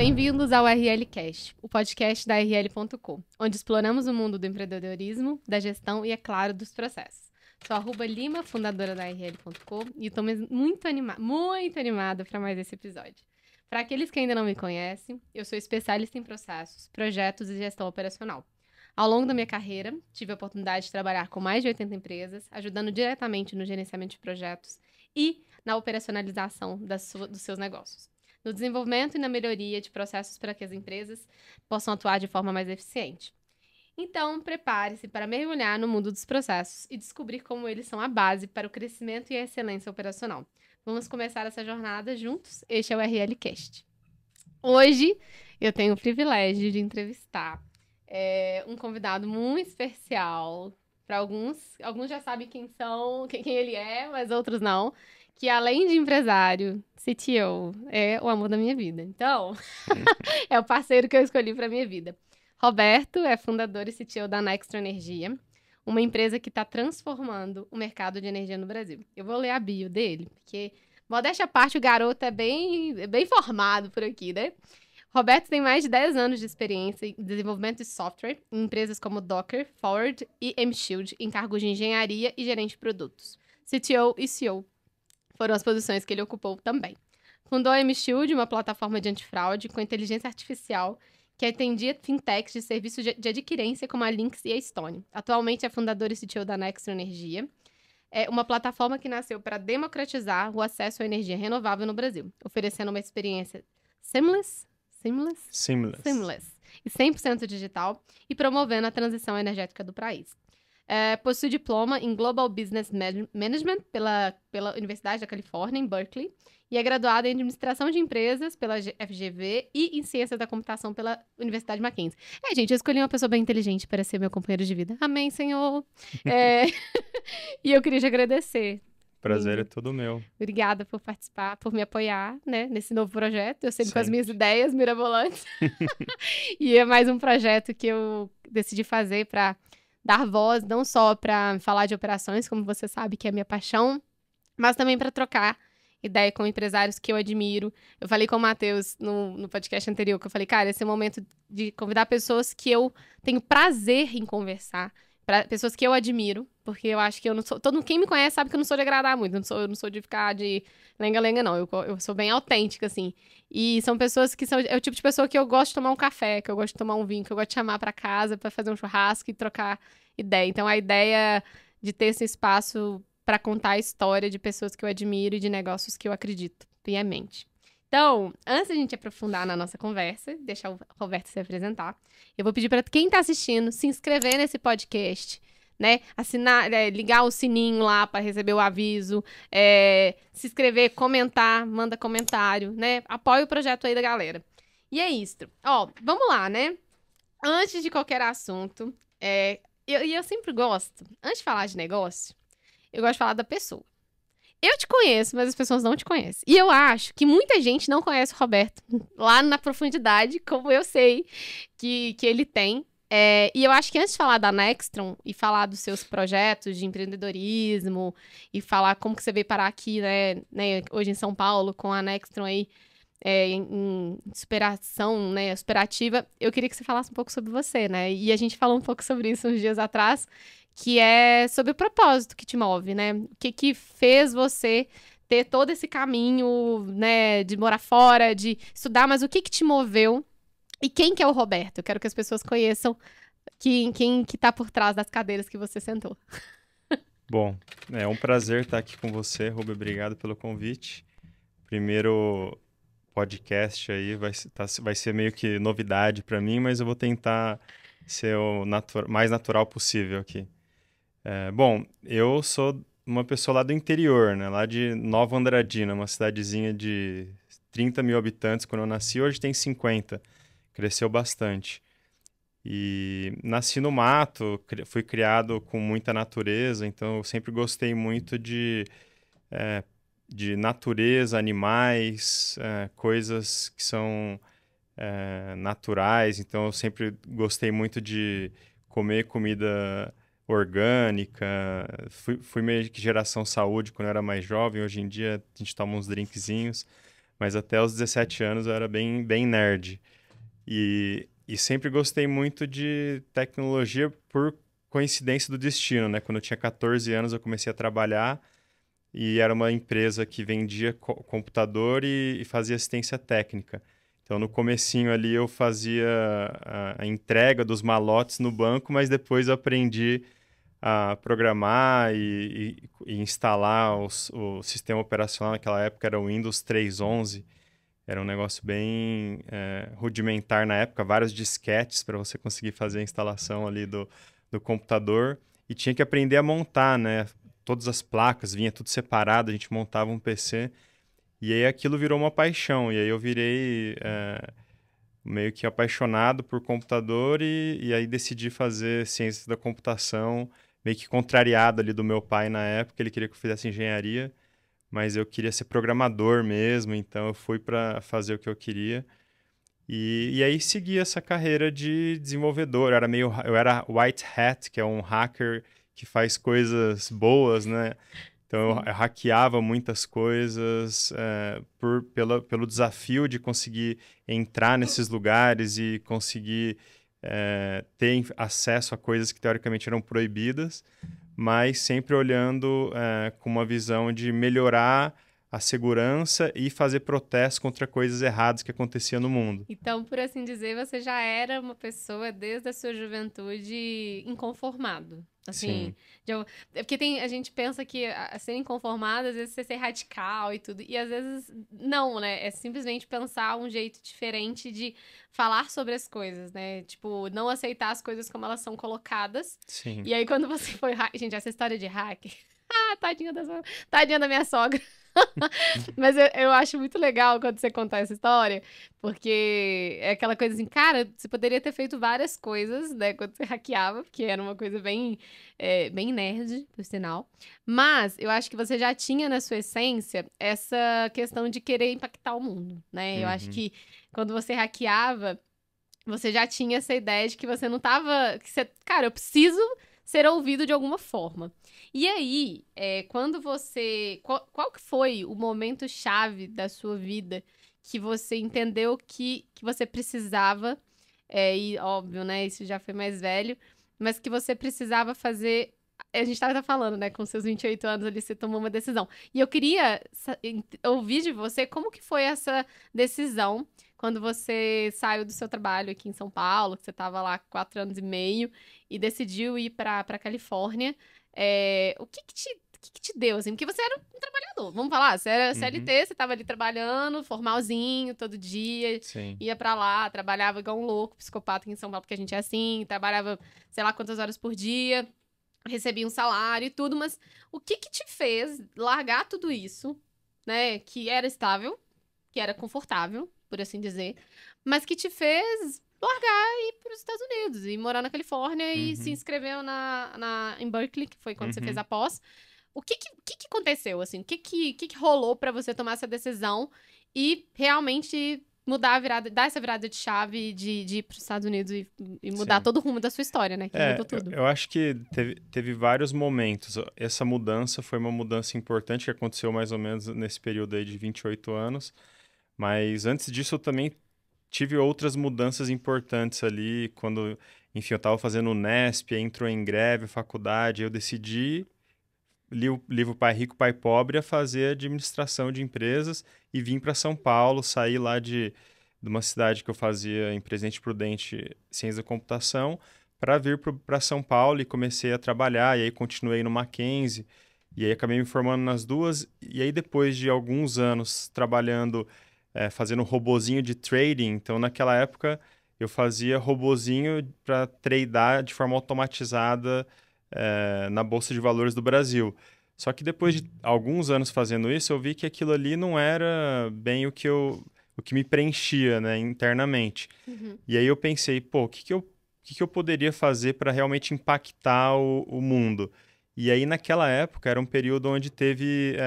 Bem-vindos ao RLcast, o podcast da RL.com, onde exploramos o mundo do empreendedorismo, da gestão e, é claro, dos processos. Sou a Lima, fundadora da RL.com, e estou muito animada para mais esse episódio. Para aqueles que ainda não me conhecem, eu sou especialista em processos, projetos e gestão operacional. Ao longo da minha carreira, tive a oportunidade de trabalhar com mais de 80 empresas, ajudando diretamente no gerenciamento de projetos e na operacionalização dos seus negócios, no desenvolvimento e na melhoria de processos para que as empresas possam atuar de forma mais eficiente. Então, prepare-se para mergulhar no mundo dos processos e descobrir como eles são a base para o crescimento e a excelência operacional. Vamos começar essa jornada juntos? Este é o RLcast. Hoje, eu tenho o privilégio de entrevistar um convidado muito especial. Para alguns já sabem quem ele é, mas outros não. Que além de empresário, CTO, é o amor da minha vida. Então, é o parceiro que eu escolhi para minha vida. Roberto é fundador e CTO da Nextron Energia, uma empresa que está transformando o mercado de energia no Brasil. Eu vou ler a bio dele, porque, modéstia à parte, o garoto é bem formado por aqui, né? Roberto tem mais de 10 anos de experiência em desenvolvimento de software em empresas como Docker, Forward e M-Shield, em cargos de engenharia e gerente de produtos. CTO e CEO foram as posições que ele ocupou também. Fundou a M-Shield, uma plataforma de antifraude com inteligência artificial que atendia fintechs de serviços de adquirência como a Lynx e a Stone. Atualmente é fundador e CTO da Nextron Energia, uma plataforma que nasceu para democratizar o acesso à energia renovável no Brasil, oferecendo uma experiência seamless e 100% digital e promovendo a transição energética do país. Possui diploma em Global Business Management pela Universidade da Califórnia, em Berkeley, e é graduada em Administração de Empresas pela FGV e em Ciência da Computação pela Universidade Mackenzie. Gente, eu escolhi uma pessoa bem inteligente para ser meu companheiro de vida. Amém, Senhor! E eu queria te agradecer. Prazer é todo meu. Obrigada por participar, por me apoiar, né, nesse novo projeto. Eu sempre com as minhas ideias mirabolantes. E é mais um projeto que eu decidi fazer para dar voz, não só para falar de operações, como você sabe que é a minha paixão, mas também para trocar ideia com empresários que eu admiro. Eu falei com o Matheus no podcast anterior, que eu falei, cara, esse é o momento de convidar pessoas que eu tenho prazer em conversar, para pessoas que eu admiro, porque eu acho que eu não sou... Quem me conhece sabe que eu não sou de agradar muito, eu não sou de ficar de lenga-lenga, não. Eu sou bem autêntica, assim. E são pessoas que é o tipo de pessoa que eu gosto de tomar um café, que eu gosto de tomar um vinho, que eu gosto de chamar para casa para fazer um churrasco e trocar ideia. Então, a ideia de ter esse espaço para contar a história de pessoas que eu admiro e de negócios que eu acredito piamente. Então, antes de a gente aprofundar na nossa conversa, deixar o Roberto se apresentar, eu vou pedir para quem está assistindo se inscrever nesse podcast, né? Assinar, ligar o sininho lá para receber o aviso, se inscrever, comentar, manda comentário, né? Apoia o projeto aí da galera. E é isso. Vamos lá, né? Antes de qualquer assunto, eu sempre gosto, antes de falar de negócio, eu gosto de falar da pessoa. Eu te conheço, mas as pessoas não te conhecem. E eu acho que muita gente não conhece o Roberto lá na profundidade, como eu sei que ele tem. E eu acho que antes de falar da Nextron e falar dos seus projetos de empreendedorismo e falar como que você veio parar aqui, né, hoje em São Paulo, com a Nextron aí em superação, né, superativa, eu queria que você falasse um pouco sobre você, né? E a gente falou um pouco sobre isso uns dias atrás, que é sobre o propósito que te move, né? O que fez você ter todo esse caminho, né, de morar fora, de estudar, mas o que te moveu? E quem que é o Roberto? Eu quero que as pessoas conheçam quem que tá por trás das cadeiras que você sentou. Bom, é um prazer estar aqui com você, Ruby. Obrigado pelo convite. Primeiro podcast aí vai ser meio que novidade para mim, mas eu vou tentar ser o mais natural possível aqui. Bom, eu sou uma pessoa lá do interior, né? Lá de Nova Andradina, uma cidadezinha de 30 mil habitantes quando eu nasci, hoje tem 50. Cresceu bastante. E nasci no mato, fui criado com muita natureza, então eu sempre gostei muito de natureza, animais, coisas que são naturais. Então eu sempre gostei muito de comer comida orgânica. Fui meio que geração saúde quando eu era mais jovem. Hoje em dia a gente toma uns drinkzinhos. mas até os 17 anos eu era bem nerd. E sempre gostei muito de tecnologia por coincidência do destino, né? Quando eu tinha 14 anos eu comecei a trabalhar e era uma empresa que vendia computador e fazia assistência técnica. Então, no comecinho ali eu fazia a entrega dos malotes no banco, mas depois eu aprendi a programar e instalar o sistema operacional. Naquela época era o Windows 3.11. Era um negócio bem rudimentar na época, vários disquetes para você conseguir fazer a instalação ali do computador. E tinha que aprender a montar, né? Todas as placas, vinha tudo separado, a gente montava um PC. E aí aquilo virou uma paixão. E aí eu virei meio que apaixonado por computador e aí decidi fazer ciências da computação, meio que contrariado ali do meu pai na época. Ele queria que eu fizesse engenharia, mas eu queria ser programador mesmo, então eu fui para fazer o que eu queria. E aí segui essa carreira de desenvolvedor. Eu era white hat, que é um hacker que faz coisas boas, né? Então eu hackeava muitas coisas pelo desafio de conseguir entrar nesses lugares e conseguir ter acesso a coisas que teoricamente eram proibidas, mas sempre olhando com uma visão de melhorar a segurança e fazer protestos contra coisas erradas que aconteciam no mundo. Então, por assim dizer, você já era uma pessoa desde a sua juventude inconformado. Assim, Sim. porque a gente pensa que a ser inconformado, às vezes, é ser radical e tudo. E às vezes, não, né? É simplesmente pensar um jeito diferente de falar sobre as coisas, né? Tipo, não aceitar as coisas como elas são colocadas. Sim. E aí, quando você foi gente, essa história de hacker. Tadinha da minha sogra. Mas eu acho muito legal quando você contar essa história, porque é aquela coisa assim, cara, você poderia ter feito várias coisas, né, quando você hackeava, porque era uma coisa bem nerd, por sinal. Mas eu acho que você já tinha na sua essência essa questão de querer impactar o mundo, né? Eu acho que quando você hackeava, você já tinha essa ideia de que você não tava. Cara, eu preciso ser ouvido de alguma forma. E aí, quando você. Qual que foi o momento chave da sua vida que você entendeu que você precisava, e óbvio, né? Isso já foi mais velho, mas que você precisava fazer. A gente estava falando, né? Com seus 28 anos ali, você tomou uma decisão. E eu queria ouvir de você como que foi essa decisão quando você saiu do seu trabalho aqui em São Paulo, que você estava lá 4 anos e meio, e decidiu ir para Califórnia. O que que te deu, assim? Porque você era um trabalhador, vamos falar, você era CLT, você estava ali trabalhando, formalzinho, todo dia, Sim. ia para lá, trabalhava igual um louco, psicopata aqui em São Paulo, porque a gente é assim, trabalhava sei lá quantas horas por dia, recebia um salário e tudo, mas o que que te fez largar tudo isso, né, que era estável, que era confortável, por assim dizer, mas que te fez largar e ir para os Estados Unidos e morar na Califórnia e se inscreveu em Berkeley, que foi quando você fez a pós. O que aconteceu, assim? O que rolou para você tomar essa decisão e realmente mudar dar essa virada de chave de ir para os Estados Unidos e mudar Sim. todo o rumo da sua história, né? Que mudou tudo. Eu acho que teve vários momentos. Essa mudança foi uma mudança importante que aconteceu mais ou menos nesse período aí de 28 anos. Mas antes disso eu também tive outras mudanças importantes ali. Quando, enfim, eu estava fazendo o Nesp, entrou em greve, faculdade, eu decidi, li o livro Pai Rico, Pai Pobre, a fazer administração de empresas e vim para São Paulo, saí lá de uma cidade que eu fazia em Presidente Prudente Ciência da Computação, para vir para São Paulo e comecei a trabalhar, e aí continuei no Mackenzie, e aí acabei me formando nas duas, e aí depois de alguns anos trabalhando, fazendo robozinho de trading, então naquela época eu fazia robozinho para tradear de forma automatizada na Bolsa de Valores do Brasil. Só que depois de alguns anos fazendo isso, eu vi que aquilo ali não era bem o que me preenchia, né, internamente. E aí eu pensei, pô, o que eu poderia fazer para realmente impactar o mundo? E aí naquela época era um período onde teve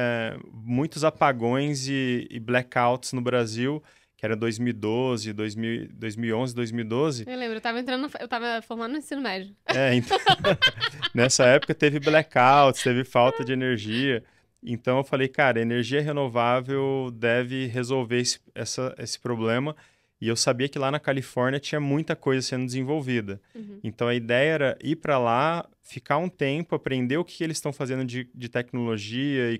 muitos apagões e blackouts no Brasil, que era 2012, 2011, 2012. Eu lembro, eu tava formando no ensino médio. Então, nessa época teve blackouts, teve falta de energia. Então eu falei, cara, energia renovável deve resolver esse problema. E eu sabia que lá na Califórnia tinha muita coisa sendo desenvolvida. Então a ideia era ir para lá, ficar um tempo, aprender o que eles estão fazendo de tecnologia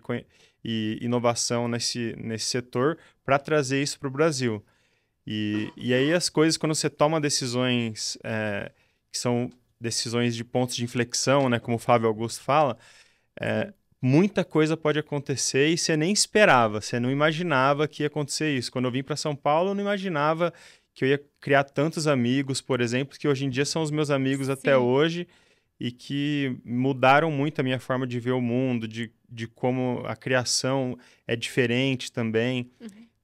e inovação nesse setor para trazer isso para o Brasil. E aí as coisas, quando você toma decisões que são decisões de pontos de inflexão, né, como o Flávio Augusto fala, muita coisa pode acontecer e você nem esperava, você não imaginava que ia acontecer isso. Quando eu vim para São Paulo, eu não imaginava que eu ia criar tantos amigos, por exemplo, que hoje em dia são os meus amigos até hoje e que mudaram muito a minha forma de ver o mundo, de como a criação é diferente também.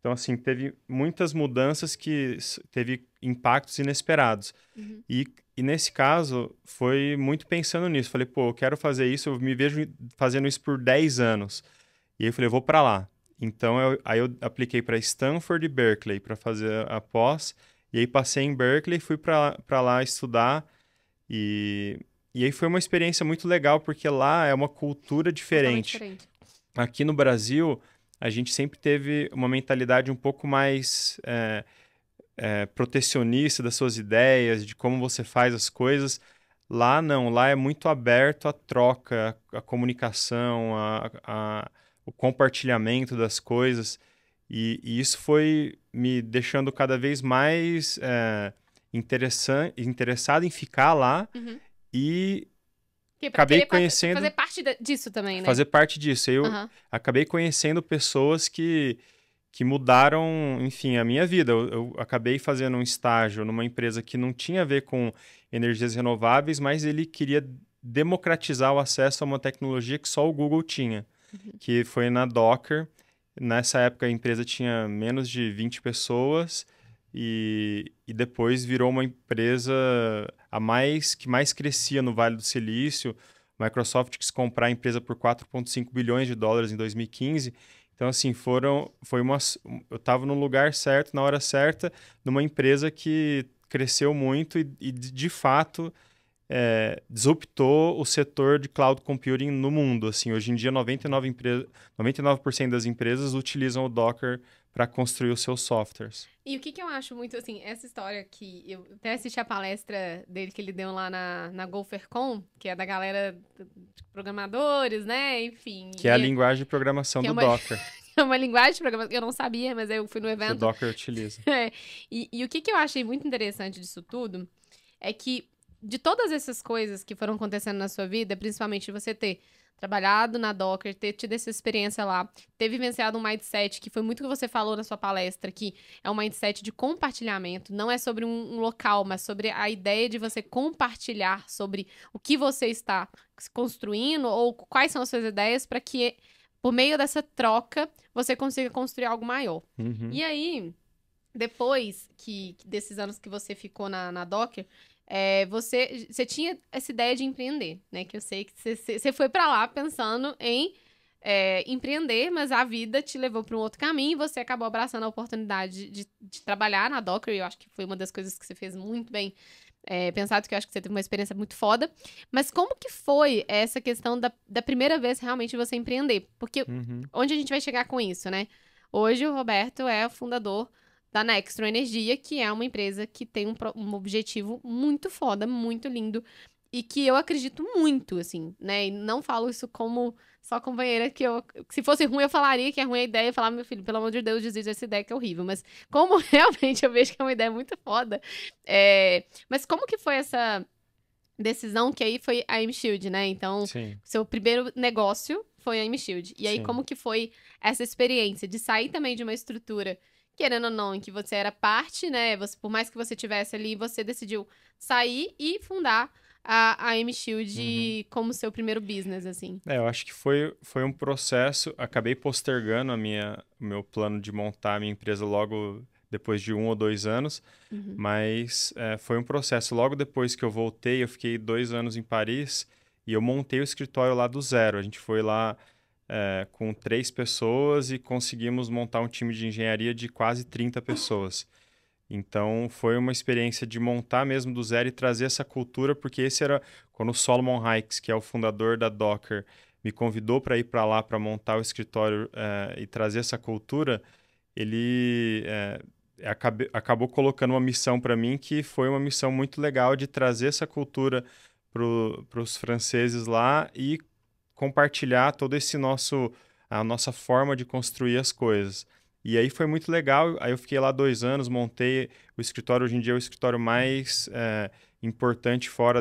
Então, assim, teve muitas mudanças que teve impactos inesperados. E nesse caso, foi muito pensando nisso. Falei, pô, eu quero fazer isso, eu me vejo fazendo isso por 10 anos. E aí eu falei, eu vou para lá. Então, aí eu apliquei para Stanford e Berkeley para fazer a pós. E aí passei em Berkeley, fui para lá estudar. E aí foi uma experiência muito legal, porque lá é uma cultura diferente. Aqui no Brasil, a gente sempre teve uma mentalidade um pouco mais protecionista das suas ideias, de como você faz as coisas. Lá não, lá é muito aberto a troca, a comunicação, o compartilhamento das coisas. E isso foi me deixando cada vez mais interessado em ficar lá e acabei conhecendo... Fazer parte disso também, né? Fazer parte disso. Eu acabei conhecendo pessoas que mudaram, enfim, a minha vida. Eu acabei fazendo um estágio numa empresa que não tinha a ver com energias renováveis, mas ele queria democratizar o acesso a uma tecnologia que só o Google tinha, que foi na Docker. Nessa época a empresa tinha menos de 20 pessoas e depois virou uma empresa que mais crescia no Vale do Silício. A Microsoft quis comprar a empresa por 4,5 bilhões de dólares em 2015. Então, assim, eu estava no lugar certo, na hora certa, numa empresa que cresceu muito e de fato, disruptou o setor de cloud computing no mundo. Assim, hoje em dia, 99% das empresas utilizam o Docker para construir os seus softwares. E o que eu acho muito, assim, essa história que eu até assisti a palestra dele que ele deu lá na GopherCon, que é da galera de programadores, né, enfim. Que é a linguagem de programação do Docker. É uma linguagem de programação, eu não sabia, mas eu fui no evento. Que o Docker utiliza. E o que eu achei muito interessante disso tudo é que de todas essas coisas que foram acontecendo na sua vida, principalmente você ter trabalhado na Docker, ter tido essa experiência lá, ter vivenciado um mindset, que foi muito o que você falou na sua palestra, que é um mindset de compartilhamento, não é sobre um local, mas sobre a ideia de você compartilhar sobre o que você está construindo ou quais são as suas ideias para que, por meio dessa troca, você consiga construir algo maior. E aí, depois desses anos que você ficou na Docker, você tinha essa ideia de empreender, né? Que eu sei que você foi para lá pensando em empreender, mas a vida te levou para um outro caminho e você acabou abraçando a oportunidade de trabalhar na Docker. E eu acho que foi uma das coisas que você fez muito bem pensado, que eu acho que você teve uma experiência muito foda. Mas como que foi essa questão da primeira vez realmente você empreender? Porque onde a gente vai chegar com isso, né? Hoje o Roberto é o fundador da Nextron Energia, que é uma empresa que tem um objetivo muito foda, muito lindo, e que eu acredito muito, assim, né? E não falo isso como só companheira, que se fosse ruim eu falaria que é ruim a ideia, e falar, meu filho, pelo amor de Deus, desiste dessa ideia que é horrível. Mas como realmente eu vejo que é uma ideia muito foda, mas como que foi essa decisão, que aí foi a M-Shield, né? Então, seu primeiro negócio foi a M-Shield. E aí, como que foi essa experiência de sair também de uma estrutura, querendo ou não, em que você era parte, né? Por mais que você tivesse ali, você decidiu sair e fundar a M-Shield como seu primeiro business, assim. Eu acho que foi um processo. Acabei postergando o meu plano de montar a minha empresa logo depois de 1 ou 2 anos, mas foi um processo. Logo depois que eu voltei, eu fiquei 2 anos em Paris e eu montei o escritório lá do zero. A gente foi lá com 3 pessoas e conseguimos montar um time de engenharia de quase 30 pessoas. Então, foi uma experiência de montar mesmo do zero e trazer essa cultura, porque esse era quando o Solomon Hykes, que é o fundador da Docker, me convidou para ir para lá para montar o escritório e trazer essa cultura, ele acabou colocando uma missão para mim que foi uma missão muito legal de trazer essa cultura para os franceses lá e compartilhar todo a nossa forma de construir as coisas. E aí foi muito legal. Aí eu fiquei lá 2 anos, montei o escritório. Hoje em dia é o escritório mais importante fora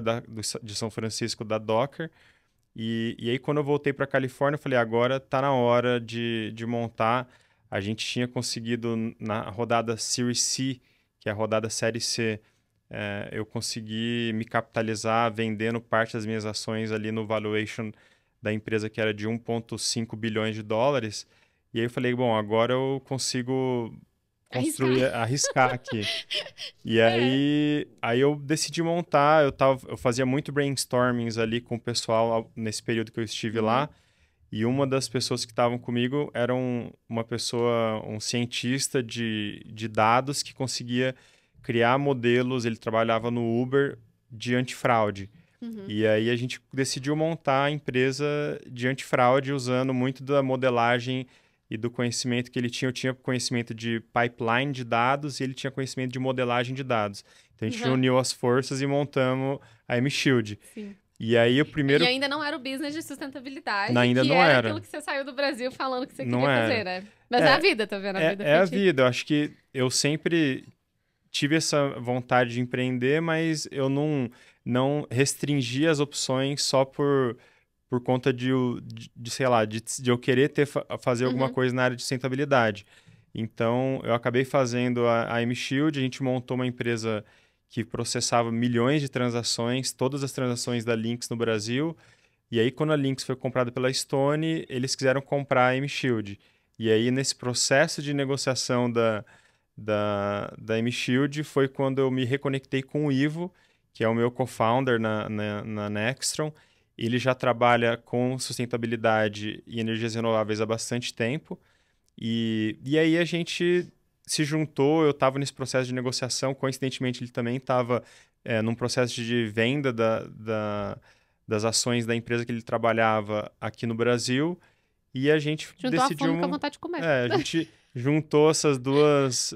de São Francisco da Docker. E aí quando eu voltei para a Califórnia, eu falei, agora está na hora de montar. A gente tinha conseguido na rodada Series C, que é a rodada Série C, eu consegui me capitalizar vendendo parte das minhas ações ali no valuation da empresa que era de 1,5 bilhões de dólares. E aí eu falei, bom, agora eu consigo arriscar aqui. E aí eu decidi montar, eu fazia muito brainstormings ali com o pessoal nesse período que eu estive lá. E uma das pessoas que estavam comigo era um cientista de dados que conseguia criar modelos, ele trabalhava no Uber de antifraude. E aí a gente decidiu montar a empresa de antifraude usando muito da modelagem e do conhecimento que ele tinha. Eu tinha conhecimento de pipeline de dados e ele tinha conhecimento de modelagem de dados. Então a gente uniu as forças e montamos a M-Shield. Sim. E aí o primeiro... E ainda não era o business de sustentabilidade, ainda que não era aquilo que você saiu do Brasil falando que você queria fazer, né? Mas é a vida, tá vendo? É a vida. Eu acho que eu sempre tive essa vontade de empreender, mas eu não restringi as opções só por conta sei lá, de eu querer fazer alguma coisa na área de sustentabilidade. Então, eu acabei fazendo a M-Shield, a gente montou uma empresa que processava milhões de transações, todas as transações da Lynx no Brasil. E aí, quando a Lynx foi comprada pela Stone, eles quiseram comprar a M-Shield. E aí, nesse processo de negociação da M-Shield, foi quando eu me reconectei com o Ivo, que é o meu co-founder na Nextron. Ele já trabalha com sustentabilidade e energias renováveis há bastante tempo. E aí a gente se juntou, eu estava nesse processo de negociação, coincidentemente ele também estava num processo de venda das ações da empresa que ele trabalhava aqui no Brasil, e a gente decidiu... a fome com a vontade de comer. A gente juntou esses dois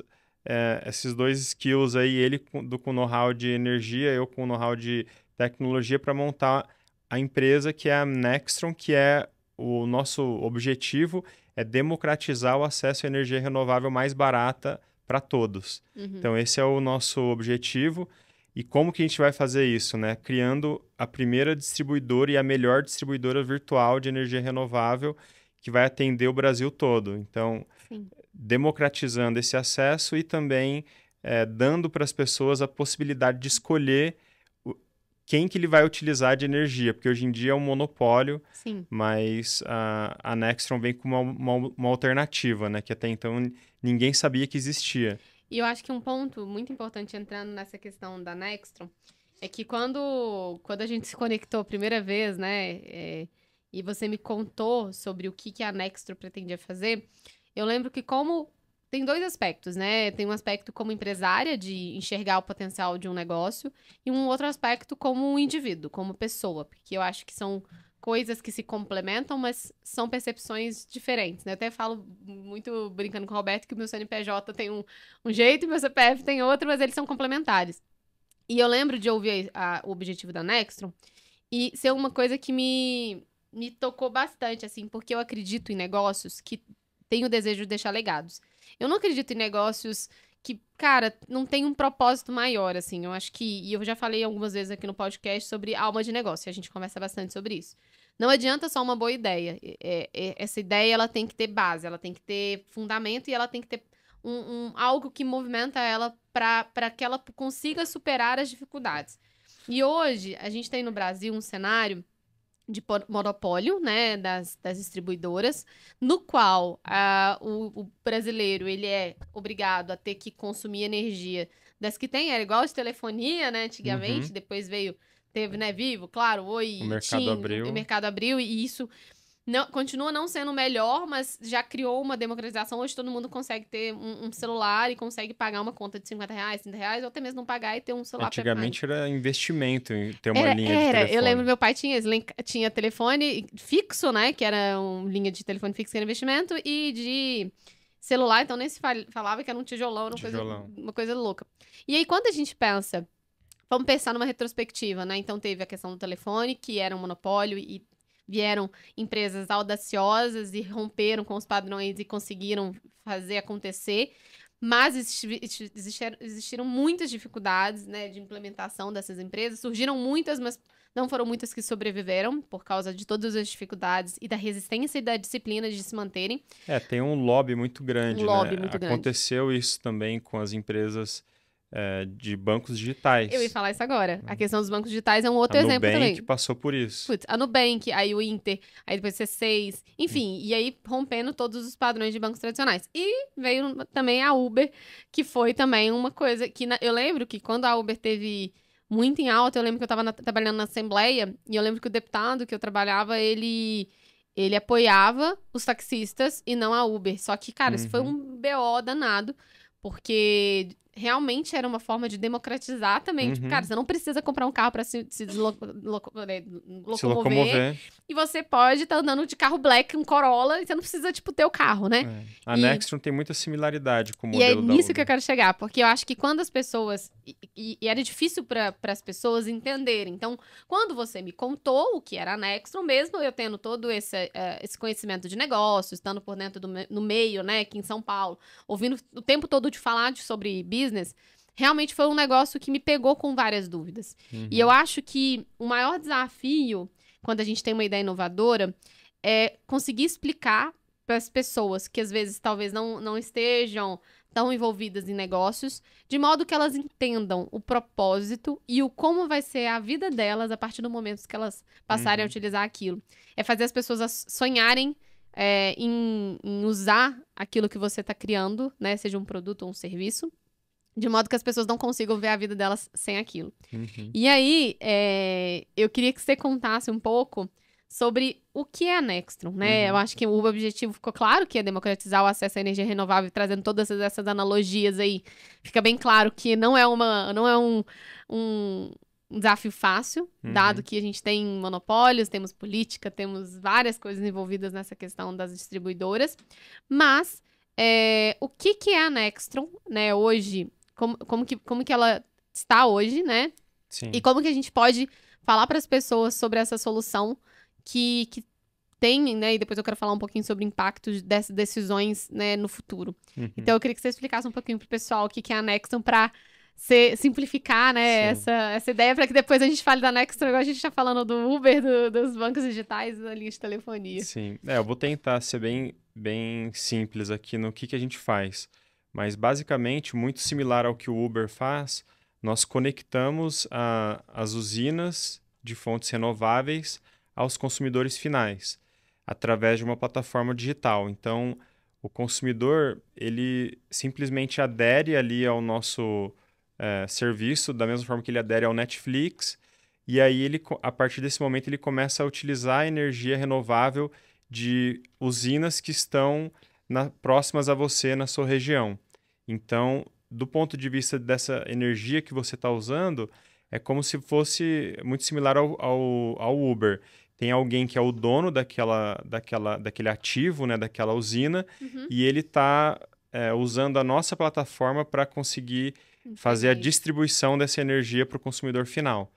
skills aí, ele com know-how de energia, eu com know-how de tecnologia, para montar a empresa que é a Nextron, que é o nosso objetivo é democratizar o acesso à energia renovável mais barata para todos. Então, esse é o nosso objetivo. E como que a gente vai fazer isso, né? Criando a primeira distribuidora e a melhor distribuidora virtual de energia renovável que vai atender o Brasil todo. Então, democratizando esse acesso e também dando para as pessoas a possibilidade de escolher quem que ele vai utilizar de energia, porque hoje em dia é um monopólio, mas a Nextron vem com uma alternativa, né? Que até então ninguém sabia que existia. E eu acho que um ponto muito importante entrando nessa questão da Nextron é que quando a gente se conectou a primeira vez, né? E você me contou sobre o que a Nextron pretendia fazer, eu lembro que tem dois aspectos, né? Tem um aspecto como empresária, de enxergar o potencial de um negócio, e um outro aspecto como um indivíduo, como pessoa, porque eu acho que são coisas que se complementam, mas são percepções diferentes, né? Eu até falo muito brincando com o Roberto que o meu CNPJ tem um jeito e o meu CPF tem outro, mas eles são complementares. E eu lembro de ouvir o objetivo da Nextron e ser uma coisa que me tocou bastante, assim, porque eu acredito em negócios que têm o desejo de deixar legados. Eu não acredito em negócios que, cara, não tem um propósito maior, assim. Eu acho que... E eu já falei algumas vezes aqui no podcast sobre alma de negócio. E a gente conversa bastante sobre isso. Não adianta só uma boa ideia. Essa ideia, ela tem que ter base, ela tem que ter fundamento e ela tem que ter algo que movimenta ela para que ela consiga superar as dificuldades. E hoje, a gente tem no Brasil um cenário de monopólio, né, das distribuidoras, no qual o brasileiro ele é obrigado a ter que consumir energia das que tem, era igual de telefonia, né, antigamente, depois teve, né, Vivo, claro, Oi, o Mercado TIM, abriu. o Mercado abriu, e isso Não, continua não sendo o melhor, mas já criou uma democratização. Hoje todo mundo consegue ter um celular e consegue pagar uma conta de R$ 50, R$ 30, ou até mesmo não pagar e ter um celular pré-pago. Antigamente era investimento em ter uma linha de telefone. Eu lembro, meu pai tinha telefone fixo, né? Que era uma linha de telefone fixo que era investimento, e de celular, então nem se falava que era um tijolão, uma coisa louca. E aí, quando a gente pensa, vamos pensar numa retrospectiva, né? Então teve a questão do telefone, que era um monopólio, e vieram empresas audaciosas e romperam com os padrões e conseguiram fazer acontecer. Mas existiram muitas dificuldades, né, de implementação dessas empresas. Surgiram muitas, mas não foram muitas que sobreviveram por causa de todas as dificuldades e da resistência e da disciplina de se manterem. Tem um lobby muito grande, Um lobby né? muito grande. Aconteceu isso também com as empresras de bancos digitais. Eu ia falar isso agora. A questão dos bancos digitais é um outro exemplo também. A Nubank passou por isso. Putz, a Nubank, aí o Inter, aí depois o C6, enfim, e aí rompendo todos os padrões de bancos tradicionais. E veio também a Uber, que foi também uma coisa que eu lembro que quando a Uber teve muito em alta, eu lembro que eu estava trabalhando na Assembleia, e eu lembro que o deputado que eu trabalhava, ele apoiava os taxistas e não a Uber. Só que, cara, isso foi um BO danado, porque realmente era uma forma de democratizar também. Tipo, cara, você não precisa comprar um carro para se locomover. E você pode estar andando de carro black, um Corolla, e você não precisa, tipo, ter o carro, né? A Nextron tem muita similaridade com o modelo da Uber. E é nisso que eu quero chegar, porque eu acho que quando as pessoas... E era difícil para as pessoas entenderem. Então, quando você me contou o que era a Nextron, mesmo eu tendo todo esse conhecimento de negócio, estando por dentro no meio, né, aqui em São Paulo, ouvindo o tempo todo de falar sobre business, realmente foi um negócio que me pegou com várias dúvidas. E eu acho que o maior desafio, quando a gente tem uma ideia inovadora, é conseguir explicar para as pessoas que às vezes talvez não estejam tão envolvidas em negócios, de modo que elas entendam o propósito e o como vai ser a vida delas a partir do momento que elas passarem a utilizar aquilo. É fazer as pessoas sonharem em usar aquilo que você está criando, né? Seja um produto ou um serviço, de modo que as pessoas não consigam ver a vida delas sem aquilo. E aí, eu queria que você contasse um pouco sobre o que é a Nextron, né? Eu acho que o objetivo ficou claro, que é democratizar o acesso à energia renovável, trazendo todas essas analogias aí. Fica bem claro que não é um desafio fácil, dado que a gente tem monopólios, temos política, temos várias coisas envolvidas nessa questão das distribuidoras. Mas o que é a Nextron, né, hoje? Como que ela está hoje, né? Sim. E como que a gente pode falar para as pessoas sobre essa solução que tem, né? E depois eu quero falar um pouquinho sobre o impacto dessas decisões, né, no futuro. Então eu queria que você explicasse um pouquinho pro pessoal o que é a Nextron para simplificar, né, essa ideia, para que depois a gente fale da Nextron, igual a gente está falando do Uber, dos bancos digitais, da linha de telefonia. Sim, eu vou tentar ser bem simples aqui no que a gente faz. Mas, basicamente, muito similar ao que o Uber faz, nós conectamos as usinas de fontes renováveis aos consumidores finais, através de uma plataforma digital. Então, o consumidor, ele simplesmente adere ali ao nosso serviço, da mesma forma que ele adere ao Netflix, e aí, a partir desse momento, ele começa a utilizar a energia renovável de usinas que estão próximas a você na sua região. Então, do ponto de vista dessa energia que você está usando, é como se fosse muito similar ao Uber. Tem alguém que é o dono daquele ativo, né, daquela usina, e ele está usando a nossa plataforma para conseguir fazer a distribuição dessa energia para o consumidor final.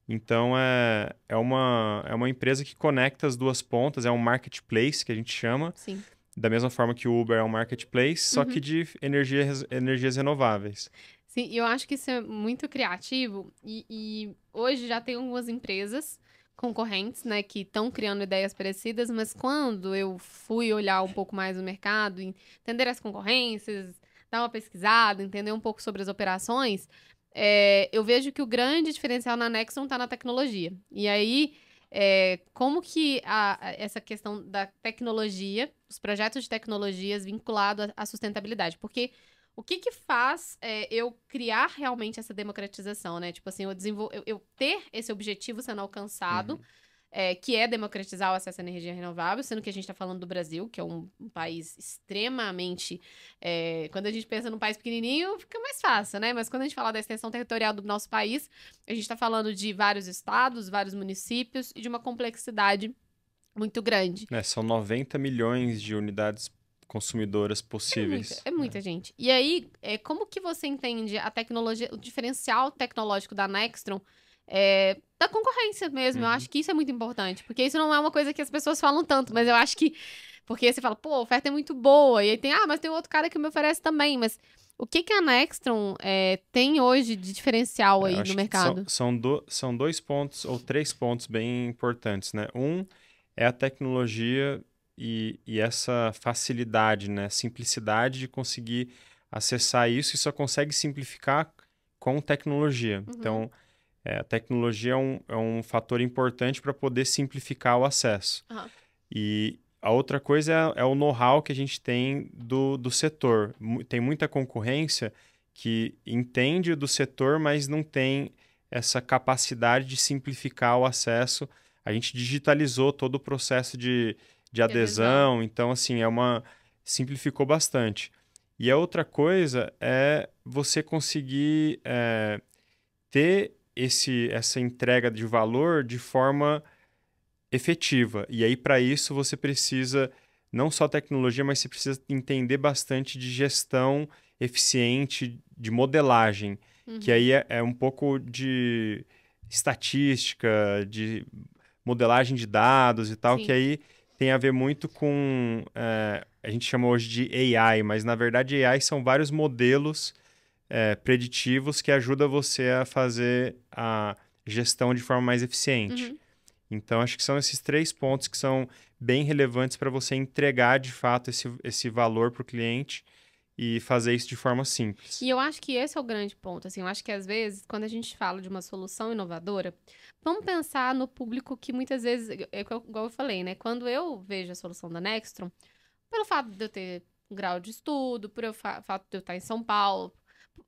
Então, é uma empresa que conecta as duas pontas, é um marketplace que a gente chama. Sim. Da mesma forma que o Uber é um marketplace, só que de energias renováveis. Sim, eu acho que isso é muito criativo e hoje já tem algumas empresas concorrentes, né, que estão criando ideias parecidas, mas quando eu fui olhar um pouco mais o mercado, entender as concorrências, dar uma pesquisada, entender um pouco sobre as operações, eu vejo que o grande diferencial na Nextron está na tecnologia. E aí, como que essa questão da tecnologia, os projetos de tecnologias vinculados à sustentabilidade? Porque o que faz eu criar realmente essa democratização, né? Tipo assim, eu ter esse objetivo sendo alcançado que é democratizar o acesso à energia renovável, sendo que a gente está falando do Brasil, que é um país extremamente... quando a gente pensa num país pequenininho, fica mais fácil, né? Mas quando a gente fala da extensão territorial do nosso país, a gente está falando de vários estados, vários municípios e de uma complexidade muito grande. São 90 milhões de unidades consumidoras possíveis. É muita gente. E aí, como que você entende a tecnologia, o diferencial tecnológico da Nextron da concorrência mesmo? Eu acho que isso é muito importante, porque isso não é uma coisa que as pessoas falam tanto, mas eu acho que, porque você fala, pô, a oferta é muito boa, e aí tem, mas tem outro cara que me oferece também, mas o que a Nextron tem hoje de diferencial aí no mercado? São 2 pontos ou 3 pontos bem importantes, né? Um é a tecnologia e essa facilidade, né? Simplicidade de conseguir acessar isso e só consegue simplificar com tecnologia. Então, a tecnologia é um fator importante para poder simplificar o acesso. E a outra coisa é o know-how que a gente tem do setor. Tem muita concorrência que entende do setor, mas não tem essa capacidade de simplificar o acesso. A gente digitalizou todo o processo de adesão, então, assim, simplificou bastante. E a outra coisa é você conseguir ter essa entrega de valor de forma efetiva. E aí, para isso, você precisa não só tecnologia, mas você precisa entender bastante de gestão eficiente, de modelagem, que aí é um pouco de estatística, de modelagem de dados e tal, que aí tem a ver muito com... a gente chama hoje de AI, mas na verdade AI são vários modelos preditivos que ajudam você a fazer a gestão de forma mais eficiente. Então, acho que são esses 3 pontos que são bem relevantes para você entregar, de fato, esse valor para o cliente e fazer isso de forma simples. E eu acho que esse é o grande ponto. Assim, eu acho que, às vezes, quando a gente fala de uma solução inovadora, vamos pensar no público que, muitas vezes, igual eu falei, né? Quando eu vejo a solução da Nextron, pelo fato de eu ter um grau de estudo, pelo fato de eu estar em São Paulo,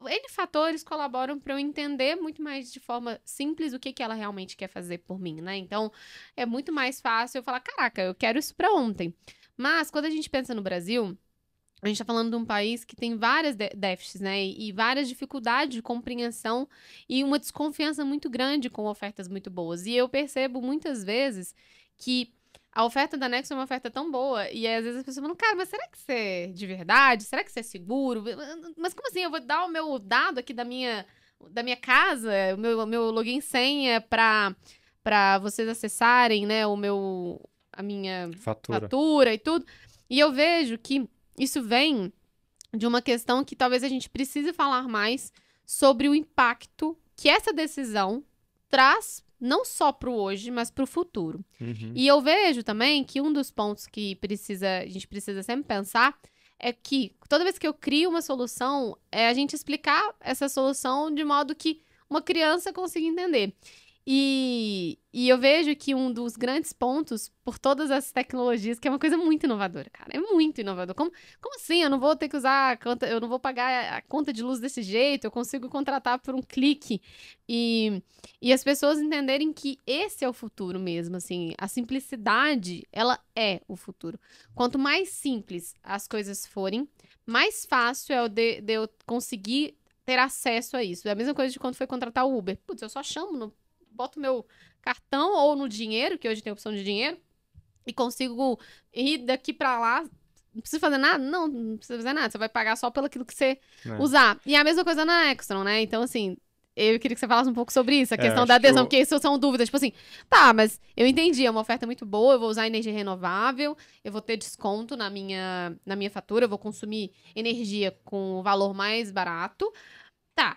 N fatores colaboram para eu entender muito mais de forma simples o que ela realmente quer fazer por mim, né? Então, é muito mais fácil eu falar, caraca, eu quero isso para ontem. Mas, quando a gente pensa no Brasil, a gente está falando de um país que tem várias déficits, né? E várias dificuldades de compreensão e uma desconfiança muito grande com ofertas muito boas. E eu percebo muitas vezes que a oferta da Nextron é uma oferta tão boa, e aí, às vezes as pessoas falam, cara, mas será que isso é de verdade? Será que isso é seguro? Mas como assim? Eu vou dar o meu dado aqui da minha casa, o meu login e senha para vocês acessarem, né, a minha fatura e tudo. E eu vejo que isso vem de uma questão que talvez a gente precise falar mais sobre o impacto que essa decisão traz não só para o hoje, mas para o futuro. E eu vejo também que um dos pontos que a gente precisa sempre pensar é que toda vez que eu crio uma solução, é a gente explicar essa solução de modo que uma criança consiga entender. E eu vejo que um dos grandes pontos, por todas as tecnologias, que é uma coisa muito inovadora, cara. É muito inovador. Como assim? Eu não vou ter que usar eu não vou pagar a conta de luz desse jeito, eu consigo contratar por um clique. E as pessoas entenderem que esse é o futuro mesmo, assim. A simplicidade, ela é o futuro. Quanto mais simples as coisas forem, mais fácil é de eu conseguir ter acesso a isso. É a mesma coisa de quando foi contratar o Uber. Putz, eu só chamo boto meu cartão ou no dinheiro, que hoje tem a opção de dinheiro, e consigo ir daqui pra lá. Não precisa fazer nada? Não precisa fazer nada. Você vai pagar só pelo aquilo que você usar. E é a mesma coisa na Nextron, né? Então, assim, eu queria que você falasse um pouco sobre isso, a questão da adesão, porque isso são dúvidas. Tipo assim, tá, mas eu entendi, é uma oferta muito boa, eu vou usar energia renovável, eu vou ter desconto na minha fatura, eu vou consumir energia com o valor mais barato. Tá.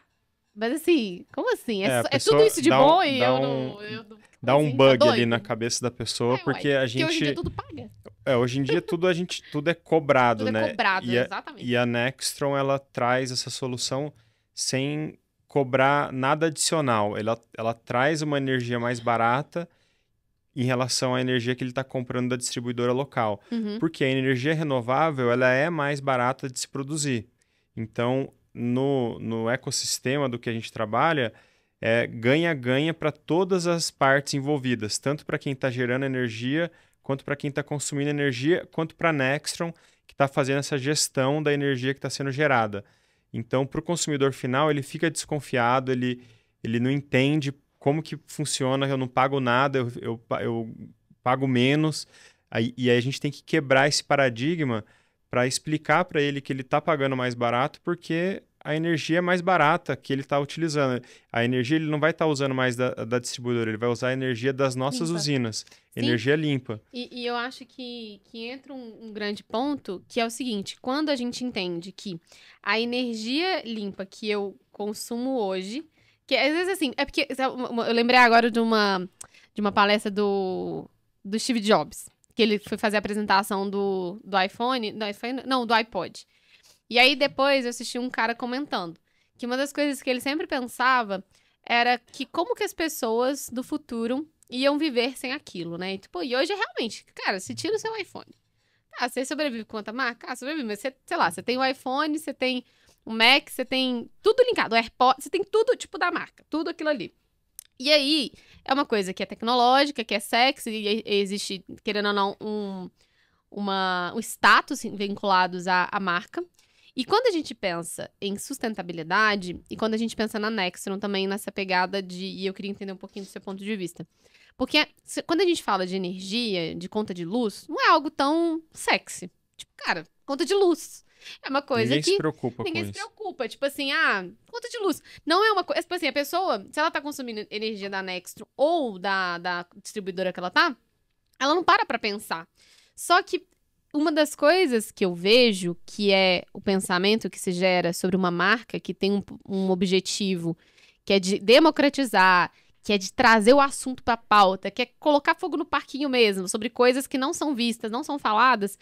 Mas assim, como assim? É tudo isso de bom e dá um bug ali na cabeça da pessoa, porque a gente... Porque hoje em dia tudo paga. Hoje em dia tudo é cobrado, né? Tudo é cobrado, exatamente. E a Nextron, ela traz essa solução sem cobrar nada adicional. Ela traz uma energia mais barata em relação à energia que ele está comprando da distribuidora local. Porque a energia renovável, ela é mais barata de se produzir. Então, no ecossistema do que a gente trabalha, ganha-ganha para todas as partes envolvidas, tanto para quem está gerando energia, quanto para quem está consumindo energia, quanto para a Nextron, que está fazendo essa gestão da energia que está sendo gerada. Então, para o consumidor final, ele fica desconfiado, ele não entende como que funciona, eu não pago nada, eu pago menos. E aí a gente tem que quebrar esse paradigma para explicar para ele que ele está pagando mais barato porque a energia é mais barata que ele está utilizando. A energia ele não vai estar usando mais da distribuidora, ele vai usar a energia das nossas usinas. Sim. Energia limpa. E eu acho que entra um grande ponto, que é o seguinte, quando a gente entende que a energia limpa que eu consumo hoje, que às vezes assim, é porque eu lembrei agora de uma palestra do Steve Jobs, que ele foi fazer a apresentação do iPhone, não, do iPod. E aí depois eu assisti um cara comentando que uma das coisas que ele sempre pensava era que como que as pessoas do futuro iam viver sem aquilo, né? E hoje é realmente, cara, você tira o seu iPhone. Você sobrevive com outra marca? Sobrevive, mas você, sei lá, você tem o iPhone, você tem o Mac, você tem tudo linkado, o AirPods, você tem tudo tipo da marca, tudo aquilo ali. E aí, é uma coisa que é tecnológica, que é sexy, e existe, querendo ou não, um status vinculados à marca. E quando a gente pensa em sustentabilidade, e quando a gente pensa na Nextron também nessa pegada e eu queria entender um pouquinho do seu ponto de vista. Porque quando a gente fala de energia, de conta de luz, não é algo tão sexy. Tipo, cara, conta de luz. É uma coisa ninguém que se preocupa ninguém com se isso. preocupa. Tipo assim, conta de luz. Não é uma coisa... Tipo assim, a pessoa, se ela tá consumindo energia da Nextron ou da distribuidora que ela tá, ela não para pra pensar. Só que uma das coisas que eu vejo, que é o pensamento que se gera sobre uma marca que tem um objetivo, que é de democratizar, que é de trazer o assunto pra pauta, que é colocar fogo no parquinho mesmo, sobre coisas que não são vistas, não são faladas,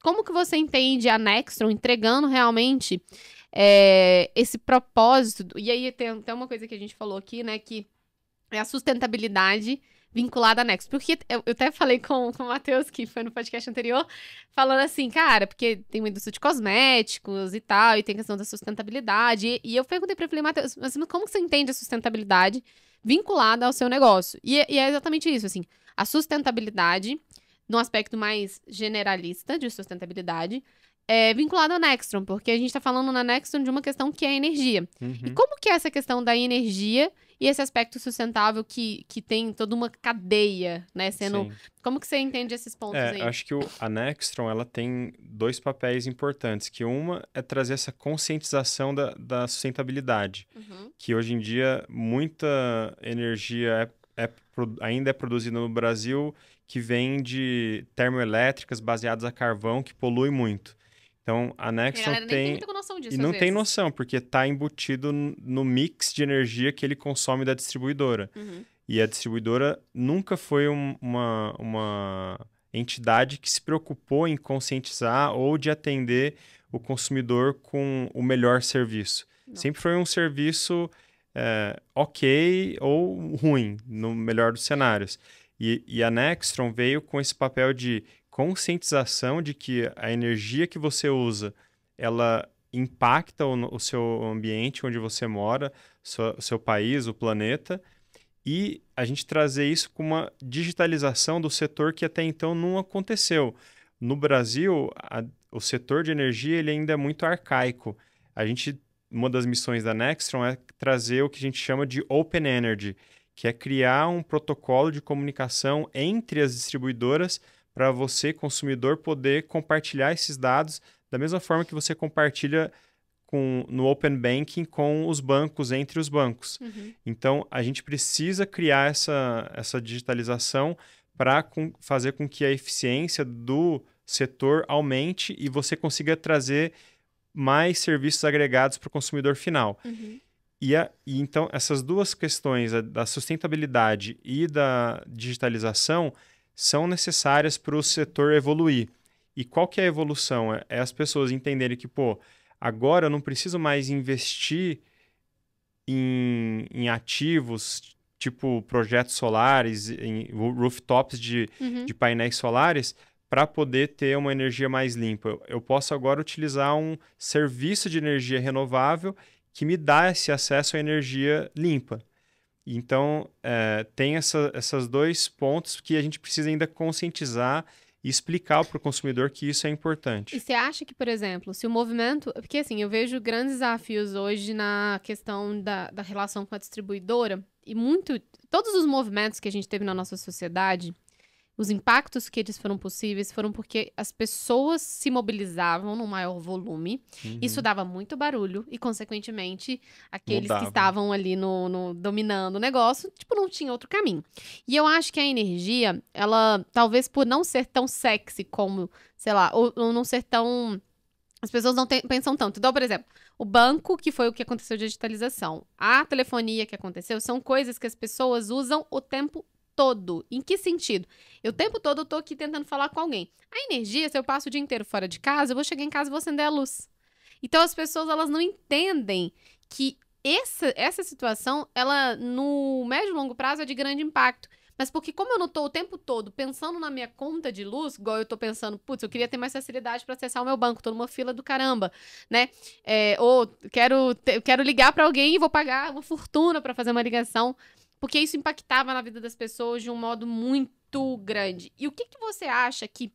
como que você entende a Nextron entregando realmente esse propósito? E aí tem até uma coisa que a gente falou aqui, né, que é a sustentabilidade vinculada à Nextron. Porque eu até falei com o Matheus, que foi no podcast anterior, falando assim, cara, porque tem uma indústria de cosméticos e tal, e tem questão da sustentabilidade. E eu perguntei pra ele, falei, Matheus, mas como que você entende a sustentabilidade vinculada ao seu negócio? E é exatamente isso, assim, a sustentabilidade, num aspecto mais generalista de sustentabilidade, é vinculado à Nextron, porque a gente tá falando na Nextron de uma questão que é a energia. Uhum. E como que é essa questão da energia e esse aspecto sustentável que tem toda uma cadeia, né? Sim. Como que você entende esses pontos aí? Acho que a Nextron, ela tem dois papéis importantes, que uma é trazer essa conscientização da sustentabilidade, que hoje em dia muita energia ainda é produzida no Brasil que vem de termoelétricas baseadas a carvão, que polui muito. Então, a Nextron nem tem muita noção disso, e não às tem vezes. noção, porque está embutido no mix de energia que ele consome da distribuidora. E a distribuidora nunca foi uma entidade que se preocupou em conscientizar ou de atender o consumidor com o melhor serviço. Não. Sempre foi um serviço ok ou ruim, no melhor dos cenários. E a Nextron veio com esse papel de conscientização de que a energia que você usa, ela impacta o seu ambiente onde você mora, o seu país, o planeta, e a gente trazer isso com uma digitalização do setor que até então não aconteceu. No Brasil, o setor de energia ele ainda é muito arcaico. Uma das missões da Nextron é trazer o que a gente chama de Open Energy, que é criar um protocolo de comunicação entre as distribuidoras para você, consumidor, poder compartilhar esses dados da mesma forma que você compartilha no Open Banking com os bancos, entre os bancos. Então, a gente precisa criar essa digitalização para fazer com que a eficiência do setor aumente e você consiga trazer mais serviços agregados para o consumidor final. E então, essas duas questões, da sustentabilidade e da digitalização, são necessárias para o setor evoluir. E qual que é a evolução? É as pessoas entenderem que, agora eu não preciso mais investir em ativos, tipo projetos solares, em rooftops de painéis solares, para poder ter uma energia mais limpa. Eu posso agora utilizar um serviço de energia renovável que me dá esse acesso à energia limpa. Então, tem esses dois pontos que a gente precisa ainda conscientizar e explicar para o consumidor que isso é importante. E você acha que, por exemplo, se o movimento... Porque, assim, eu vejo grandes desafios hoje na questão da relação com a distribuidora e todos os movimentos que a gente teve na nossa sociedade, os impactos que eles foram possíveis foram porque as pessoas se mobilizavam num maior volume. Isso dava muito barulho e, consequentemente, aqueles que estavam ali dominando o negócio, tipo, não tinha outro caminho. E eu acho que a energia, ela, talvez por não ser tão sexy como, sei lá, ou não ser tão... As pessoas não pensam tanto. Então, por exemplo, o banco, que foi o que aconteceu de digitalização, a telefonia que aconteceu, são coisas que as pessoas usam o tempo todo. Em que sentido? Eu o tempo todo eu tô aqui tentando falar com alguém. A energia, se eu passo o dia inteiro fora de casa, eu vou chegar em casa e vou acender a luz. Então as pessoas, elas não entendem que essa situação, ela no médio e longo prazo é de grande impacto. Mas porque como eu não tô o tempo todo pensando na minha conta de luz, igual eu tô pensando, putz, eu queria ter mais facilidade para acessar o meu banco, tô numa fila do caramba, né? Ou quero ligar para alguém e vou pagar uma fortuna para fazer uma ligação. Porque isso impactava na vida das pessoas de um modo muito grande. E o que você acha que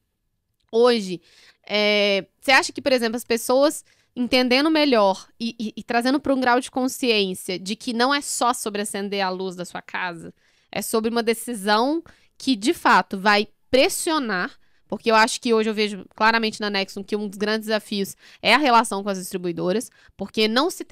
hoje... você acha que, por exemplo, as pessoas entendendo melhor e trazendo para um grau de consciência de que não é só sobre acender a luz da sua casa, é sobre uma decisão que, de fato, vai pressionar... Porque eu acho que hoje eu vejo claramente na Nexon que um dos grandes desafios é a relação com as distribuidoras, porque não se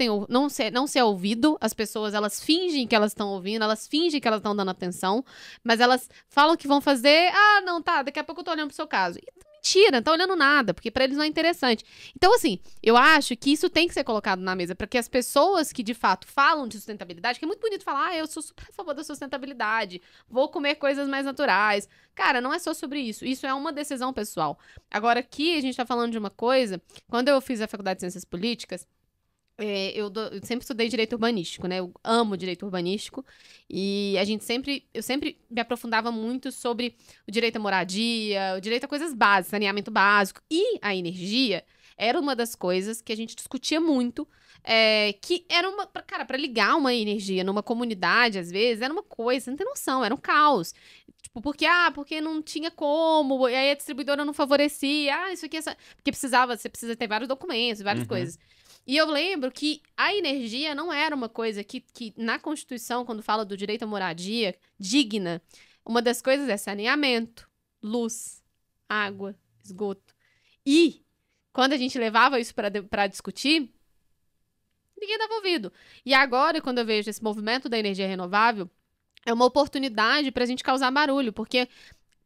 é ouvido, as pessoas, elas fingem que elas estão ouvindo, elas fingem que elas estão dando atenção, mas elas falam que vão fazer, não, tá, daqui a pouco eu tô olhando pro seu caso. Mentira, não tá olhando nada, porque pra eles não é interessante. Então, assim, eu acho que isso tem que ser colocado na mesa, para que as pessoas que, de fato, falam de sustentabilidade, que é muito bonito falar, eu sou super a favor da sustentabilidade, vou comer coisas mais naturais. Cara, não é só sobre isso. Isso é uma decisão pessoal. Agora, aqui a gente tá falando de uma coisa... Quando eu fiz a Faculdade de Ciências Políticas, eu sempre estudei direito urbanístico, né? Eu amo direito urbanístico. E eu sempre me aprofundava muito sobre o direito à moradia, o direito a coisas básicas, saneamento básico. E a energia era uma das coisas que a gente discutia muito, que era cara, para ligar uma energia numa comunidade, às vezes, era uma coisa, você não tem noção, era um caos. Tipo, porque não tinha como, e aí a distribuidora não favorecia, isso aqui, porque você precisa ter vários documentos, várias coisas. E eu lembro que a energia não era uma coisa que na Constituição, quando fala do direito à moradia digna, uma das coisas é saneamento, luz, água, esgoto. E quando a gente levava isso para discutir, ninguém dava ouvido. E agora, quando eu vejo esse movimento da energia renovável, é uma oportunidade pra gente causar barulho, porque,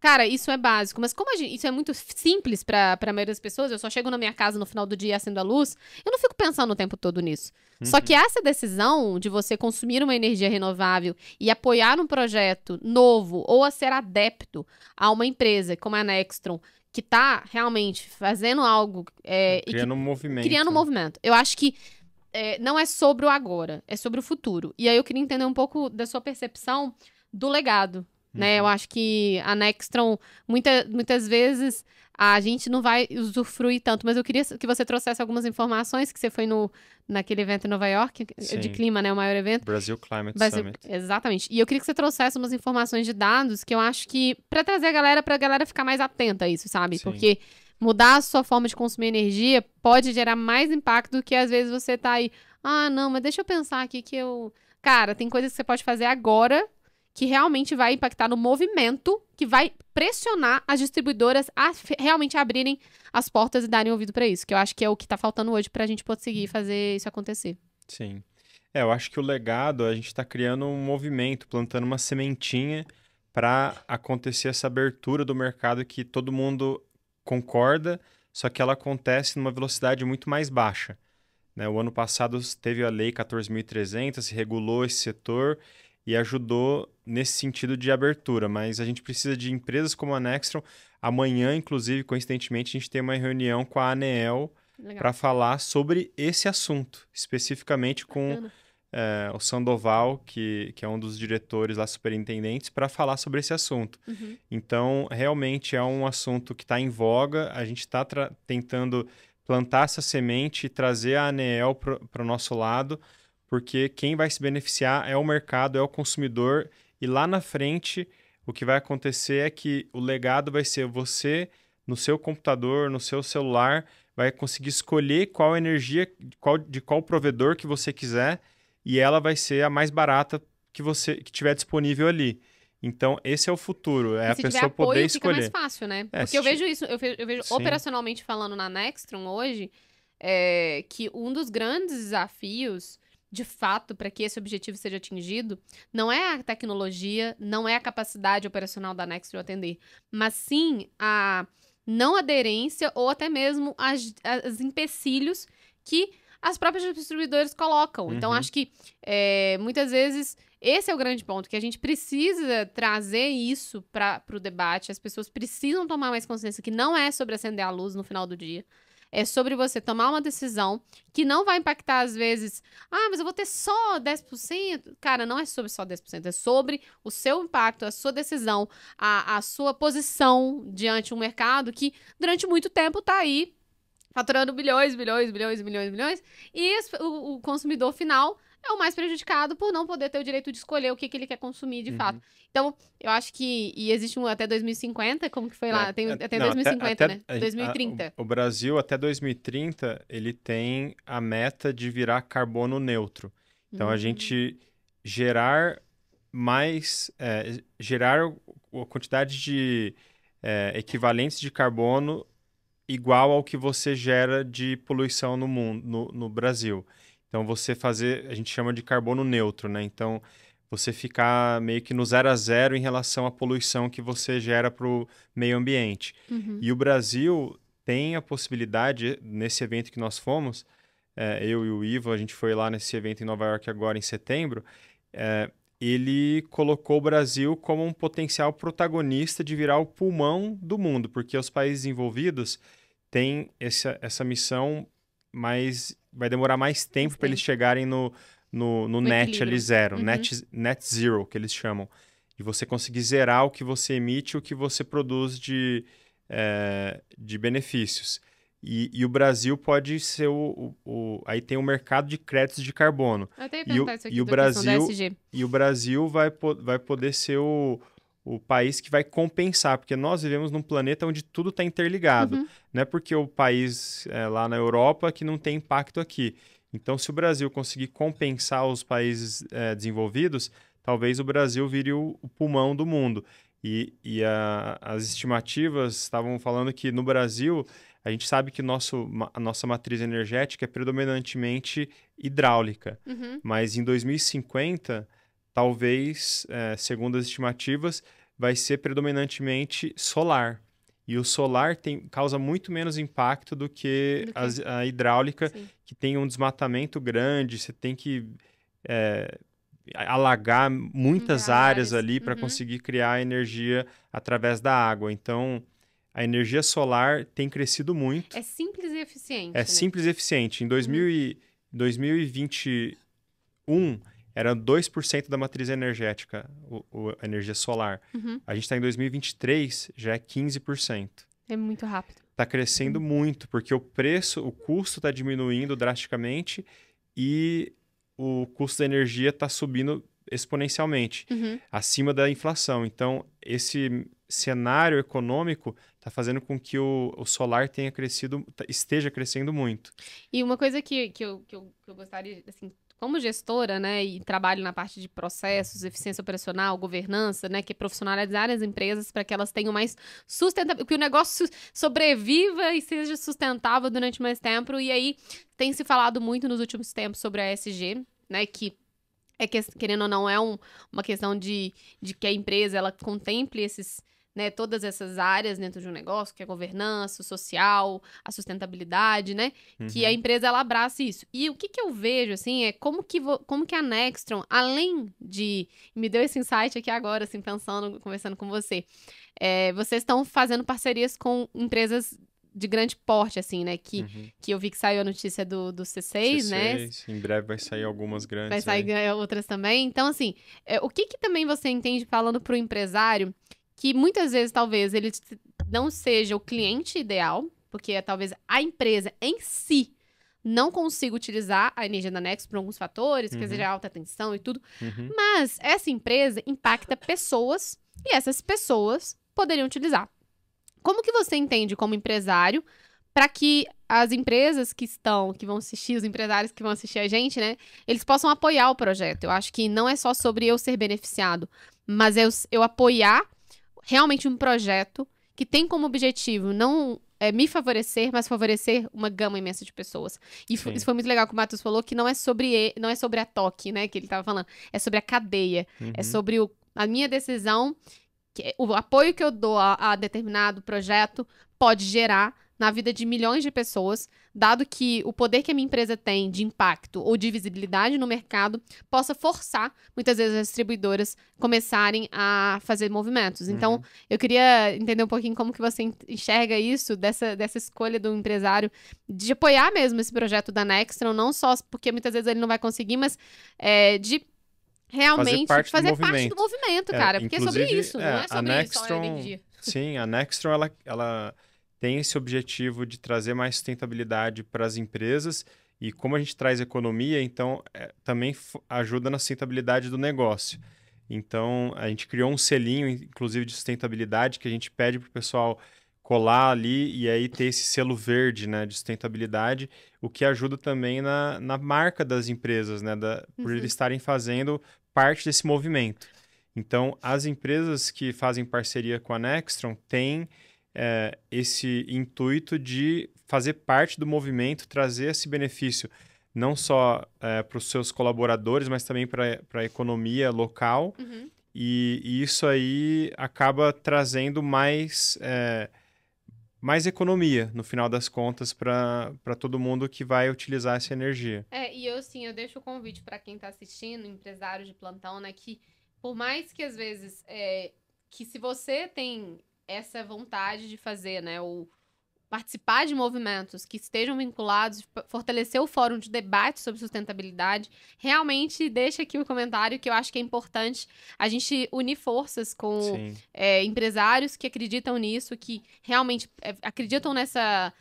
cara, isso é básico, mas como isso é muito simples pra maioria das pessoas, eu só chego na minha casa no final do dia e acendo a luz, eu não fico pensando o tempo todo nisso. Só que essa decisão de você consumir uma energia renovável e apoiar um projeto novo ou a ser adepto a uma empresa como a Nextron, que tá realmente fazendo algo... criando um movimento. Criando um movimento. Eu acho que não é sobre o agora, é sobre o futuro. E aí eu queria entender um pouco da sua percepção do legado, né? Eu acho que a Nextron, muitas vezes, a gente não vai usufruir tanto, mas eu queria que você trouxesse algumas informações, que você foi naquele evento em Nova York, de clima, né? O maior evento. Brasil Climate Summit. Exatamente. E eu queria que você trouxesse umas informações de dados que eu acho que, pra trazer pra galera ficar mais atenta a isso, sabe? Sim. Porque mudar a sua forma de consumir energia pode gerar mais impacto do que às vezes você tá aí, não, mas deixa eu pensar aqui que eu... Cara, tem coisas que você pode fazer agora que realmente vai impactar no movimento, que vai pressionar as distribuidoras a realmente abrirem as portas e darem ouvido pra isso, que eu acho que é o que tá faltando hoje pra gente conseguir fazer isso acontecer. Sim. Eu acho que o legado, a gente tá criando um movimento, plantando uma sementinha para acontecer essa abertura do mercado que todo mundo concorda, só que ela acontece numa velocidade muito mais baixa, né? O ano passado teve a Lei 14.300, se regulou esse setor e ajudou nesse sentido de abertura, mas a gente precisa de empresas como a Nextron. Amanhã, inclusive, coincidentemente, a gente tem uma reunião com a ANEEL para falar sobre esse assunto, especificamente com o Sandoval, que é um dos diretores lá, superintendentes, para falar sobre esse assunto. Então, realmente é um assunto que está em voga, a gente está tentando plantar essa semente e trazer a ANEEL para o nosso lado, porque quem vai se beneficiar é o mercado, é o consumidor, e lá na frente o que vai acontecer é que o legado vai ser você, no seu computador, no seu celular, vai conseguir escolher qual energia, de qual provedor que você quiser, e ela vai ser a mais barata que tiver disponível ali. Então, esse é o futuro, é a pessoa poder escolher. Fica mais fácil, né? Porque eu vejo isso, eu vejo operacionalmente falando na Nextron hoje, que um dos grandes desafios, de fato, para que esse objetivo seja atingido, não é a tecnologia, não é a capacidade operacional da Nextron atender, mas sim a não aderência ou até mesmo as empecilhos que as próprias distribuidoras colocam. Então, acho que muitas vezes esse é o grande ponto, que a gente precisa trazer isso para o debate. As pessoas precisam tomar mais consciência que não é sobre acender a luz no final do dia. É sobre você tomar uma decisão que não vai impactar, às vezes, mas eu vou ter só 10%. Cara, não é sobre só 10%, é sobre o seu impacto, a sua decisão, a sua posição diante de um mercado que, durante muito tempo, está aí faturando bilhões, e o consumidor final é o mais prejudicado por não poder ter o direito de escolher o que ele quer consumir de fato. Então, eu acho que... E existe um até 2050, como que foi lá? Tem até 2050, né? 2030. O Brasil, até 2030, ele tem a meta de virar carbono neutro. Então, a gente gerar mais... gerar a quantidade de equivalentes de carbono igual ao que você gera de poluição no mundo, no Brasil. Então, a gente chama de carbono neutro, né? Então, você ficar meio que no 0 a 0 em relação à poluição que você gera para o meio ambiente. E o Brasil tem a possibilidade, nesse evento que nós fomos, eu e o Ivo, a gente foi lá nesse evento em Nova York agora em setembro, ele colocou o Brasil como um potencial protagonista de virar o pulmão do mundo, porque os países envolvidos têm essa missão, mas vai demorar mais tempo para eles chegarem no net ali zero, net zero, que eles chamam. E você conseguir zerar o que você emite e o que você produz de benefícios. E o Brasil pode ser aí tem um mercado de créditos de carbono. E o Brasil vai poder ser o país que vai compensar, porque nós vivemos num planeta onde tudo está interligado. Não é porque o país lá na Europa que não tem impacto aqui. Então, se o Brasil conseguir compensar os países desenvolvidos, talvez o Brasil vire o pulmão do mundo. E as estimativas estavam falando que no Brasil, a gente sabe que a nossa matriz energética é predominantemente hidráulica. Mas em 2050, talvez, segundo as estimativas, vai ser predominantemente solar. E o solar causa muito menos impacto do que a hidráulica, que tem um desmatamento grande, você tem que alagar muitas áreas ali para conseguir criar energia através da água. Então, a energia solar tem crescido muito. É simples e eficiente. É simples e eficiente. Em 2021, era 2% da matriz energética, a energia solar. A gente está em 2023, já é 15%. É muito rápido. Está crescendo muito, porque o custo está diminuindo drasticamente e o custo da energia está subindo exponencialmente, acima da inflação. Então, esse cenário econômico está fazendo com que o solar esteja crescendo muito. E uma coisa que eu gostaria, assim, como gestora, né, e trabalho na parte de processos, eficiência operacional, governança, né, que é profissionalizar as empresas para que elas tenham mais sustentabilidade, que o negócio sobreviva e seja sustentável durante mais tempo. E aí tem se falado muito nos últimos tempos sobre a ESG, né, que querendo ou não, é uma questão de que a empresa ela contemple todas essas áreas dentro de um negócio, que é a governança, o social, a sustentabilidade, né? Que a empresa, ela abraça isso. E o que eu vejo, assim, é como que a Nextron, além de... Me deu esse insight aqui agora, assim, conversando com você. Vocês estão fazendo parcerias com empresas de grande porte, assim, né? Que eu vi que saiu a notícia do C6, né? Em breve vai sair algumas grandes. Vai sair outras também. Então, assim, o que também você entende falando para o empresário que muitas vezes, talvez, ele não seja o cliente ideal porque talvez a empresa em si não consiga utilizar a energia da Nextron por alguns fatores, que seja alta tensão e tudo, mas essa empresa impacta pessoas e essas pessoas poderiam utilizar. Como que você entende como empresário para que as empresas que vão assistir, os empresários que vão assistir a gente, né, eles possam apoiar o projeto? Eu acho que não é só sobre eu ser beneficiado, mas eu apoiar realmente um projeto que tem como objetivo não me favorecer, mas favorecer uma gama imensa de pessoas. E isso foi muito legal que o Matheus falou, que não é sobre a toque, né, que ele estava falando, é sobre a cadeia, é sobre a minha decisão, o apoio que eu dou a determinado projeto pode gerar na vida de milhões de pessoas, dado que o poder que a minha empresa tem de impacto ou de visibilidade no mercado possa forçar, muitas vezes, as distribuidoras começarem a fazer movimentos. Então, eu queria entender um pouquinho como que você enxerga isso, dessa escolha do empresário de apoiar mesmo esse projeto da Nextron, não só porque muitas vezes ele não vai conseguir, mas de realmente fazer parte do movimento, cara, porque é sobre isso, não é sobre só a energia. Sim, a Nextron, ela tem esse objetivo de trazer mais sustentabilidade para as empresas e como a gente traz economia, então também ajuda na sustentabilidade do negócio. Então, a gente criou um selinho, inclusive, de sustentabilidade que a gente pede para o pessoal colar ali e aí ter esse selo verde, né, de sustentabilidade, o que ajuda também na marca das empresas, né, por eles estarem fazendo parte desse movimento. Então, as empresas que fazem parceria com a Nextron têm esse intuito de fazer parte do movimento, trazer esse benefício não só para os seus colaboradores, mas também para a economia local. E isso aí acaba trazendo mais economia, no final das contas, para todo mundo que vai utilizar essa energia. E eu deixo o convite para quem está assistindo, empresário de plantão, né, que por mais que às vezes, que se você tem essa vontade de fazer, né, ou participar de movimentos que estejam vinculados, fortalecer o fórum de debate sobre sustentabilidade, realmente deixa aqui o comentário que eu acho que é importante a gente unir forças com empresários que acreditam nisso, que realmente acreditam nessa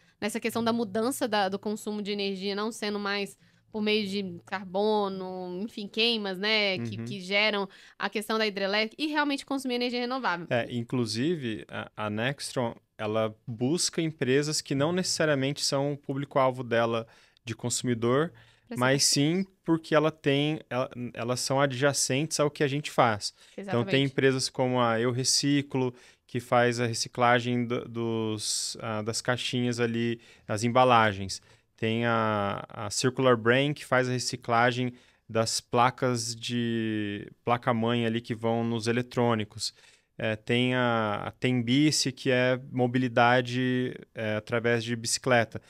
questão da mudança do consumo de energia, não sendo mais por meio de carbono, enfim, queimas, né, que geram a questão da hidrelétrica e realmente consumir energia renovável. Inclusive, a Nextron, ela busca empresas que não necessariamente são o público-alvo dela de consumidor, mas sim porque elas são adjacentes ao que a gente faz. Exatamente. Então, tem empresas como a Eu Reciclo, que faz a reciclagem das caixinhas ali, as embalagens. Tem a Circular Brain, que faz a reciclagem das placas de placa-mãe ali que vão nos eletrônicos. Tem a Tembice, que é mobilidade através de bicicleta.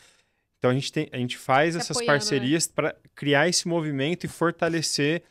Então, a gente faz essas parcerias para criar esse movimento e fortalecer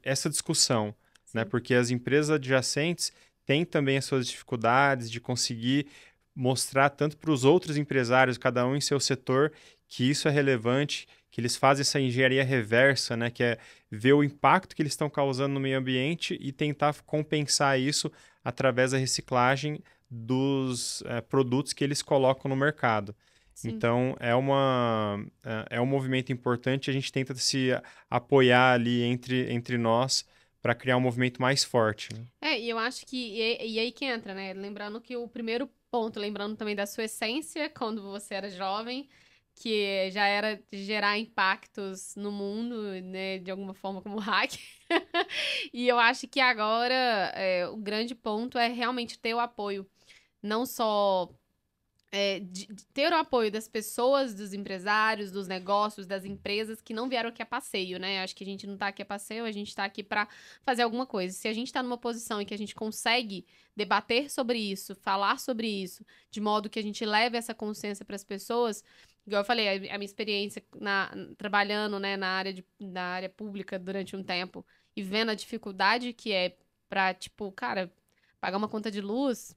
essa discussão, né? Porque as empresas adjacentes têm também as suas dificuldades de conseguir mostrar tanto para os outros empresários, cada um em seu setor, que isso é relevante, que eles fazem essa engenharia reversa, né, que é ver o impacto que eles estão causando no meio ambiente e tentar compensar isso através da reciclagem dos produtos que eles colocam no mercado. Sim. Então, é um movimento importante, a gente tenta se apoiar ali entre nós para criar um movimento mais forte. Né? E eu acho que... E aí que entra, né? Lembrando que o primeiro ponto, lembrando também da sua essência, quando você era jovem, que já era de gerar impactos no mundo, né? De alguma forma como hack. E eu acho que agora o grande ponto é realmente ter o apoio. Não só... de ter o apoio das pessoas, dos empresários, dos negócios, das empresas que não vieram aqui a passeio, né? Acho que a gente não tá aqui a passeio, a gente tá aqui para fazer alguma coisa. Se a gente tá numa posição em que a gente consegue debater sobre isso, falar sobre isso, de modo que a gente leve essa consciência para as pessoas, igual eu falei, a minha experiência trabalhando, né, na área pública durante um tempo e vendo a dificuldade que é pra, tipo, cara, pagar uma conta de luz,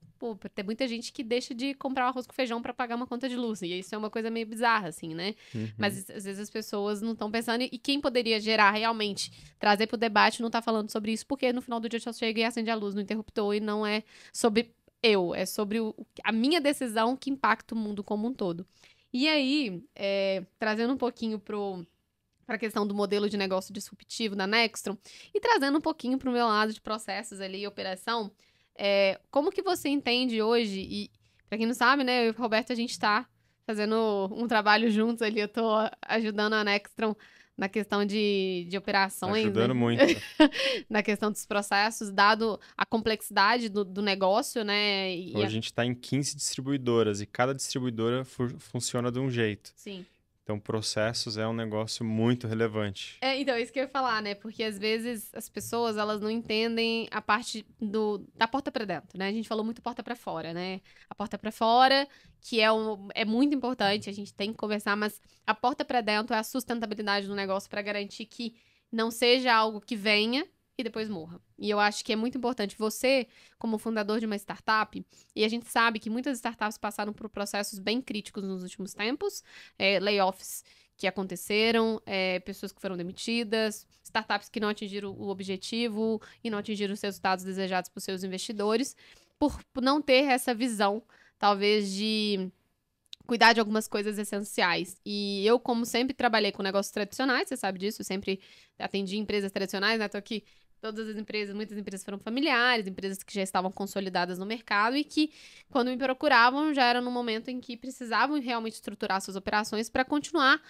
tem muita gente que deixa de comprar um arroz com feijão para pagar uma conta de luz. E isso é uma coisa meio bizarra, assim, né? Mas às vezes as pessoas não estão pensando. E quem poderia gerar realmente, trazer pro debate, não tá falando sobre isso, porque no final do dia só chega e acende a luz no interruptor e não é sobre é sobre a minha decisão que impacta o mundo como um todo. E aí, trazendo um pouquinho para a questão do modelo de negócio disruptivo da Nextron e trazendo um pouquinho para o meu lado de processos ali e operação, como que você entende hoje, e para quem não sabe, né, eu e o Roberto, a gente está fazendo um trabalho juntos ali, eu estou ajudando a Nextron na questão de operações, Ajudando né? muito. Na questão dos processos, dado a complexidade do negócio, né? Hoje a gente está em 15 distribuidoras e cada distribuidora funciona de um jeito. Sim. Então, processos é um negócio muito relevante. Então, isso que eu ia falar, né? Porque às vezes as pessoas, elas não entendem a parte da porta para dentro, né? A gente falou muito porta para fora, né? A porta para fora, que é muito importante, a gente tem que conversar, mas a porta para dentro é a sustentabilidade do negócio para garantir que não seja algo que venha e depois morra. E eu acho que é muito importante você, como fundador de uma startup, e a gente sabe que muitas startups passaram por processos bem críticos nos últimos tempos, layoffs que aconteceram, pessoas que foram demitidas, startups que não atingiram o objetivo e não atingiram os resultados desejados por seus investidores, por não ter essa visão, talvez, de cuidar de algumas coisas essenciais. E eu, como sempre trabalhei com negócios tradicionais, você sabe disso, eu sempre atendi empresas tradicionais, né? Tô aqui, todas as empresas, muitas empresas foram familiares, empresas que já estavam consolidadas no mercado e que, quando me procuravam, já era no momento em que precisavam realmente estruturar suas operações para continuar,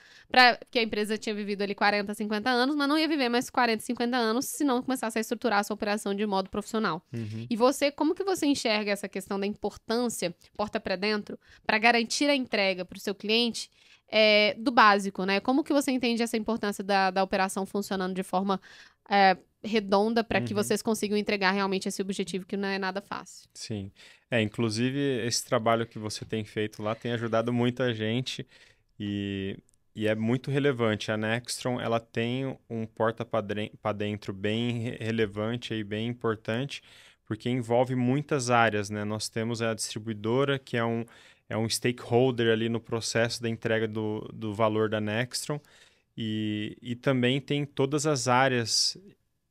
porque a empresa tinha vivido ali 40, 50 anos, mas não ia viver mais 40, 50 anos se não começasse a estruturar a sua operação de modo profissional. Uhum. E você, como que você enxerga essa questão da importância, porta para dentro, para garantir a entrega para o seu cliente do básico, né? Como que você entende essa importância da operação funcionando de forma redonda para que vocês consigam entregar realmente esse objetivo, que não é nada fácil? Sim. Inclusive, esse trabalho que você tem feito lá tem ajudado muita gente e é muito relevante. A Nextron, ela tem um porta para dentro bem relevante e bem importante, porque envolve muitas áreas, né? Nós temos a distribuidora, que é um stakeholder ali no processo da entrega do valor da Nextron, e também tem todas as áreas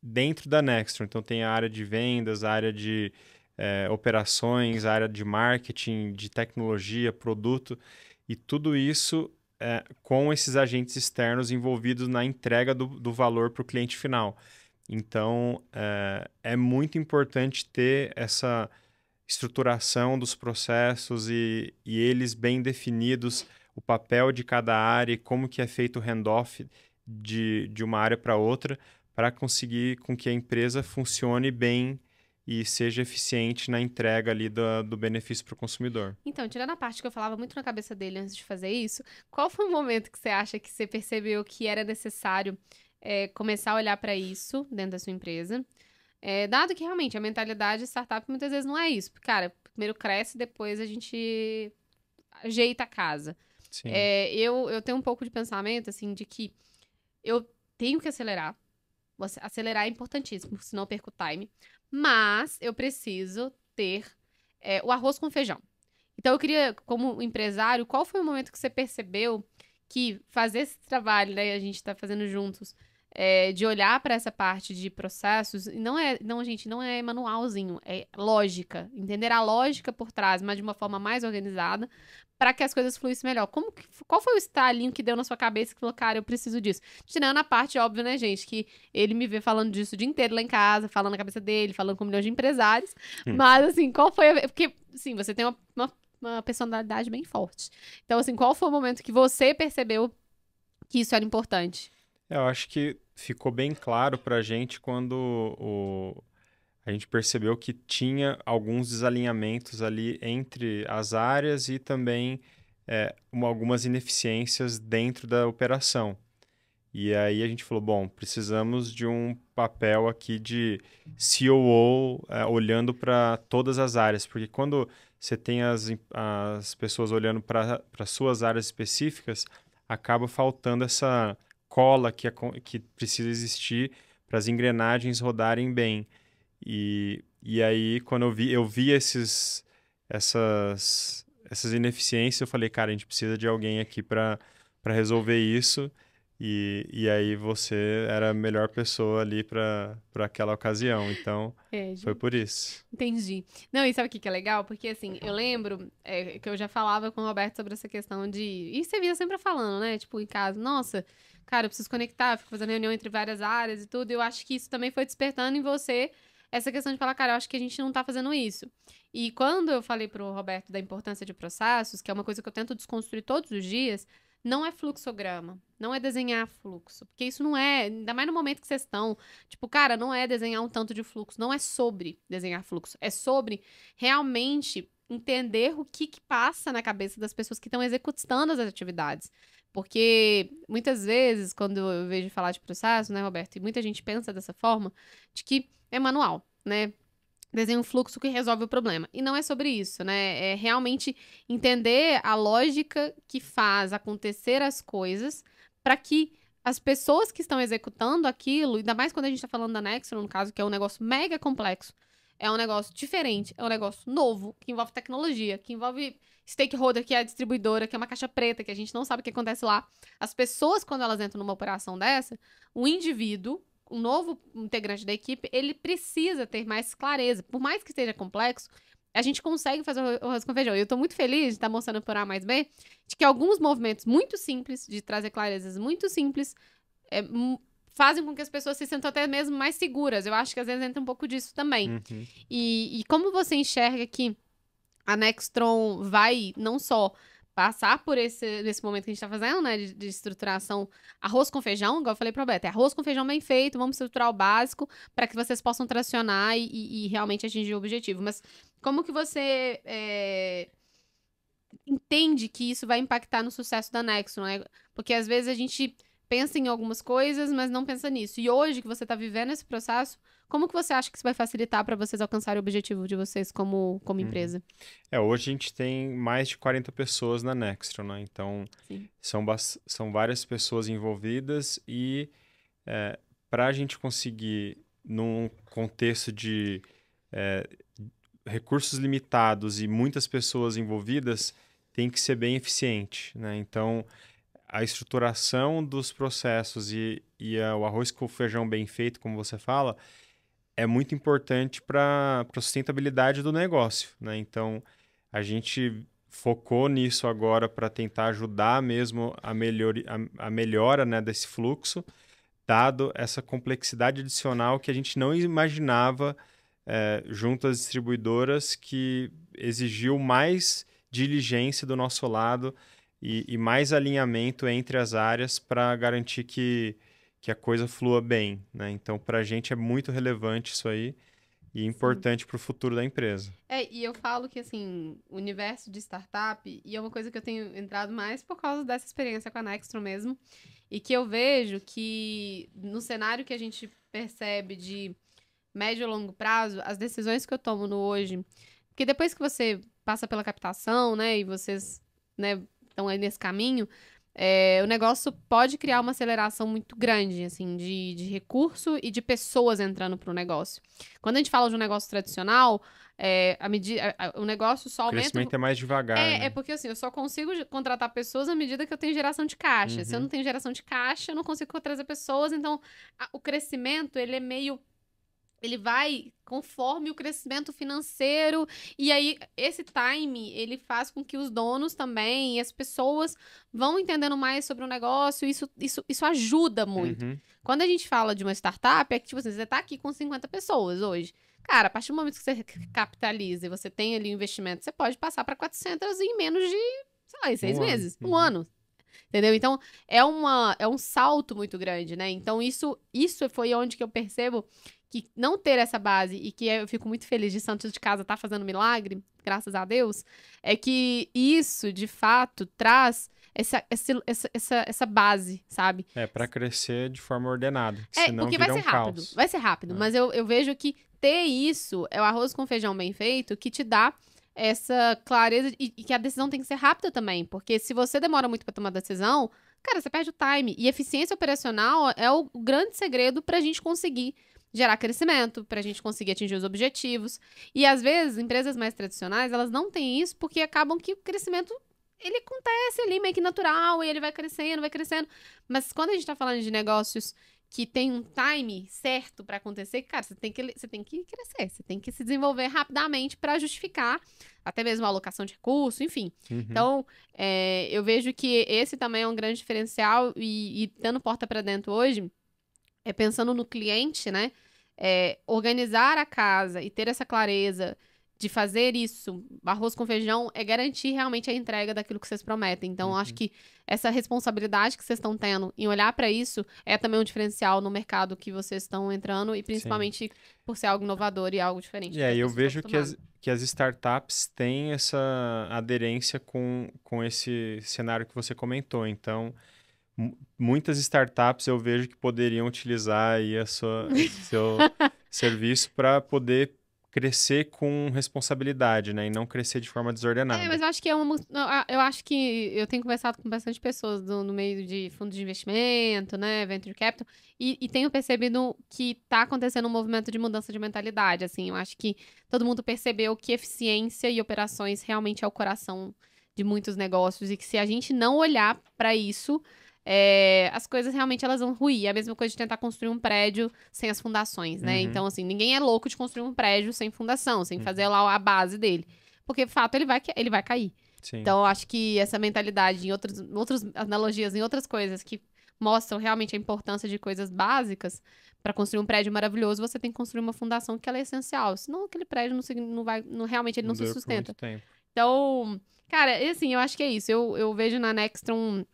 dentro da Nextron. Então, tem a área de vendas, a área de operações, a área de marketing, de tecnologia, produto, e tudo isso com esses agentes externos envolvidos na entrega do valor para o cliente final. Então, é muito importante ter essa estruturação dos processos e eles bem definidos, o papel de cada área e como que é feito o handoff de uma área para outra, para conseguir com que a empresa funcione bem e seja eficiente na entrega ali do benefício para o consumidor. Então, tirando a parte que eu falava muito na cabeça dele antes de fazer isso, qual foi o momento que você acha que você percebeu que era necessário começar a olhar para isso dentro da sua empresa? Dado que realmente a mentalidade startup muitas vezes não é isso. Cara, primeiro cresce, depois a gente ajeita a casa. Sim. Eu tenho um pouco de pensamento, assim, de que eu tenho que acelerar. Acelerar é importantíssimo, senão eu perco o time. Mas eu preciso ter o arroz com feijão. Então, eu queria, como empresário, qual foi o momento que você percebeu que fazer esse trabalho, né, a gente está fazendo juntos, de olhar para essa parte de processos, e gente, não é manualzinho, é lógica, entender a lógica por trás, mas de uma forma mais organizada, para que as coisas fluíssem melhor. Qual foi o estalinho que deu na sua cabeça que falou, cara, eu preciso disso? Tirando a parte óbvia, né, gente, que ele me vê falando disso o dia inteiro lá em casa, falando na cabeça dele, falando com milhões de empresários, mas, assim, qual foi porque, assim, você tem uma personalidade bem forte. Então, assim, qual foi o momento que você percebeu que isso era importante? Eu acho que ficou bem claro para a gente quando a gente percebeu que tinha alguns desalinhamentos ali entre as áreas e também algumas ineficiências dentro da operação. E aí a gente falou, bom, precisamos de um papel aqui de COO olhando para todas as áreas, porque quando você tem as pessoas olhando para suas áreas específicas, acaba faltando essa cola que precisa existir para as engrenagens rodarem bem. E aí, quando eu vi essas ineficiências, eu falei, cara, a gente precisa de alguém aqui para resolver isso. E aí você era a melhor pessoa ali para aquela ocasião. Então, foi por isso. Entendi. Não, e sabe o que é legal? Porque, assim, eu lembro que eu já falava com o Roberto sobre essa questão de... E você via sempre falando, né? Tipo, em casa, nossa, cara, eu preciso conectar, fico fazendo reunião entre várias áreas e tudo. E eu acho que isso também foi despertando em você essa questão de falar, cara, eu acho que a gente não tá fazendo isso. E quando eu falei pro Roberto da importância de processos, que é uma coisa que eu tento desconstruir todos os dias, não é fluxograma, não é desenhar fluxo, porque isso não é, ainda mais no momento que vocês estão, tipo, cara, não é desenhar um tanto de fluxo, não é sobre desenhar fluxo, é sobre realmente entender o que passa na cabeça das pessoas que estão executando as atividades. Porque muitas vezes, quando eu vejo falar de processo, né, Roberto, e muita gente pensa dessa forma, de que é manual, né? Desenha um fluxo que resolve o problema. E não é sobre isso, né? É realmente entender a lógica que faz acontecer as coisas para que as pessoas que estão executando aquilo, ainda mais quando a gente está falando da Nextron, no caso, que é um negócio mega complexo, é um negócio diferente, é um negócio novo, que envolve tecnologia, que envolve stakeholder, que é a distribuidora, que é uma caixa preta, que a gente não sabe o que acontece lá. As pessoas, quando elas entram numa operação dessa, o indivíduo, um novo integrante da equipe, ele precisa ter mais clareza. Por mais que seja complexo, a gente consegue fazer o arroz com feijão. E eu tô muito feliz de estar mostrando por A mais B, de que alguns movimentos muito simples, de trazer clarezas muito simples, fazem com que as pessoas se sintam até mesmo mais seguras. Eu acho que às vezes entra um pouco disso também. Uhum. E como você enxerga que a Nextron vai não só passar por nesse momento que a gente tá fazendo, né, de estruturação, arroz com feijão, igual eu falei pro Roberto, é arroz com feijão bem feito, vamos estruturar o básico para que vocês possam tracionar e realmente atingir o objetivo. Mas como que você entende que isso vai impactar no sucesso da Nextron, né? Porque às vezes a gente pensa em algumas coisas, mas não pensa nisso. E hoje que você tá vivendo esse processo, como que você acha que isso vai facilitar para vocês alcançarem o objetivo de vocês como empresa? Hoje a gente tem mais de 40 pessoas na Nextron, né? Então, são várias pessoas envolvidas e para a gente conseguir, num contexto de recursos limitados e muitas pessoas envolvidas, tem que ser bem eficiente, né? Então, a estruturação dos processos e o arroz com feijão bem feito, como você fala, é muito importante para a sustentabilidade do negócio, né? Então, a gente focou nisso agora para tentar ajudar mesmo a melhora, né, desse fluxo, dado essa complexidade adicional que a gente não imaginava junto às distribuidoras, que exigiu mais diligência do nosso lado e mais alinhamento entre as áreas para garantir que a coisa flua bem, né? Então, para a gente é muito relevante isso aí e importante para o futuro da empresa. E eu falo que, assim, o universo de startup, e é uma coisa que eu tenho entrado mais por causa dessa experiência com a Nextron mesmo, e que eu vejo que no cenário que a gente percebe de médio e longo prazo, as decisões que eu tomo no hoje, porque depois que você passa pela captação, né, e vocês, né, estão aí nesse caminho, o negócio pode criar uma aceleração muito grande, assim, de recurso e de pessoas entrando para o negócio. Quando a gente fala de um negócio tradicional, o negócio só aumenta... O crescimento é mais devagar, né? É porque, assim, eu só consigo contratar pessoas à medida que eu tenho geração de caixa. Uhum. Se eu não tenho geração de caixa, eu não consigo trazer pessoas. Então, o crescimento, ele é meio... Ele vai conforme o crescimento financeiro, e aí esse time, ele faz com que os donos também e as pessoas vão entendendo mais sobre o negócio, isso ajuda muito. Uhum. Quando a gente fala de uma startup, é que, tipo assim, você tá aqui com 50 pessoas hoje. Cara, a partir do momento que você capitaliza e você tem ali o investimento, você pode passar para 400 em menos de, sei lá, em 6 meses, um ano. Entendeu? Então, é um salto muito grande, né? Então, isso foi onde que eu percebo que não ter essa base, e que eu fico muito feliz de Santos de Casa estar fazendo milagre, graças a Deus, é que isso, de fato, traz essa base, sabe? Para crescer de forma ordenada, senão porque vira um caos. Vai ser rápido, mas eu vejo que ter isso, é o arroz com feijão bem feito, que te dá essa clareza e que a decisão tem que ser rápida também, porque se você demora muito para tomar decisão, cara, você perde o time. E eficiência operacional é o grande segredo pra gente conseguir gerar crescimento, pra gente conseguir atingir os objetivos. E às vezes, empresas mais tradicionais, elas não têm isso porque acabam que o crescimento ele acontece ali meio que natural, e ele vai crescendo, vai crescendo. Mas quando a gente tá falando de negócios que tem um time certo pra acontecer, cara, você tem que crescer, você tem que se desenvolver rapidamente pra justificar até mesmo a alocação de recurso, enfim. Então, eu vejo que esse também é um grande diferencial e dando porta pra dentro hoje, pensando no cliente, né? Organizar a casa e ter essa clareza de fazer isso, arroz com feijão, é garantir realmente a entrega daquilo que vocês prometem. Então, acho que essa responsabilidade que vocês estão tendo em olhar para isso é também um diferencial no mercado que vocês estão entrando e principalmente por ser algo inovador e algo diferente. E aí eu vejo que as startups têm essa aderência com esse cenário que você comentou. Então, muitas startups eu vejo que poderiam utilizar aí seu serviço para poder crescer com responsabilidade, né? E não crescer de forma desordenada. Mas eu acho que eu acho que eu tenho conversado com bastante pessoas no meio de fundos de investimento, né? Venture Capital, e tenho percebido que tá acontecendo um movimento de mudança de mentalidade, assim. Eu acho que todo mundo percebeu que eficiência e operações realmente é o coração de muitos negócios e que se a gente não olhar para isso, as coisas realmente elas vão ruir. É a mesma coisa de tentar construir um prédio sem as fundações, né? Então, assim, ninguém é louco de construir um prédio sem fundação, sem fazer lá a base dele. Porque, de fato, ele vai cair. Sim. Então, eu acho que essa mentalidade, em outras analogias, em outras coisas que mostram realmente a importância de coisas básicas, para construir um prédio maravilhoso, você tem que construir uma fundação que ela é essencial. Senão, aquele prédio realmente ele não se sustenta. Então, cara, assim, eu acho que é isso. Eu vejo na Nextron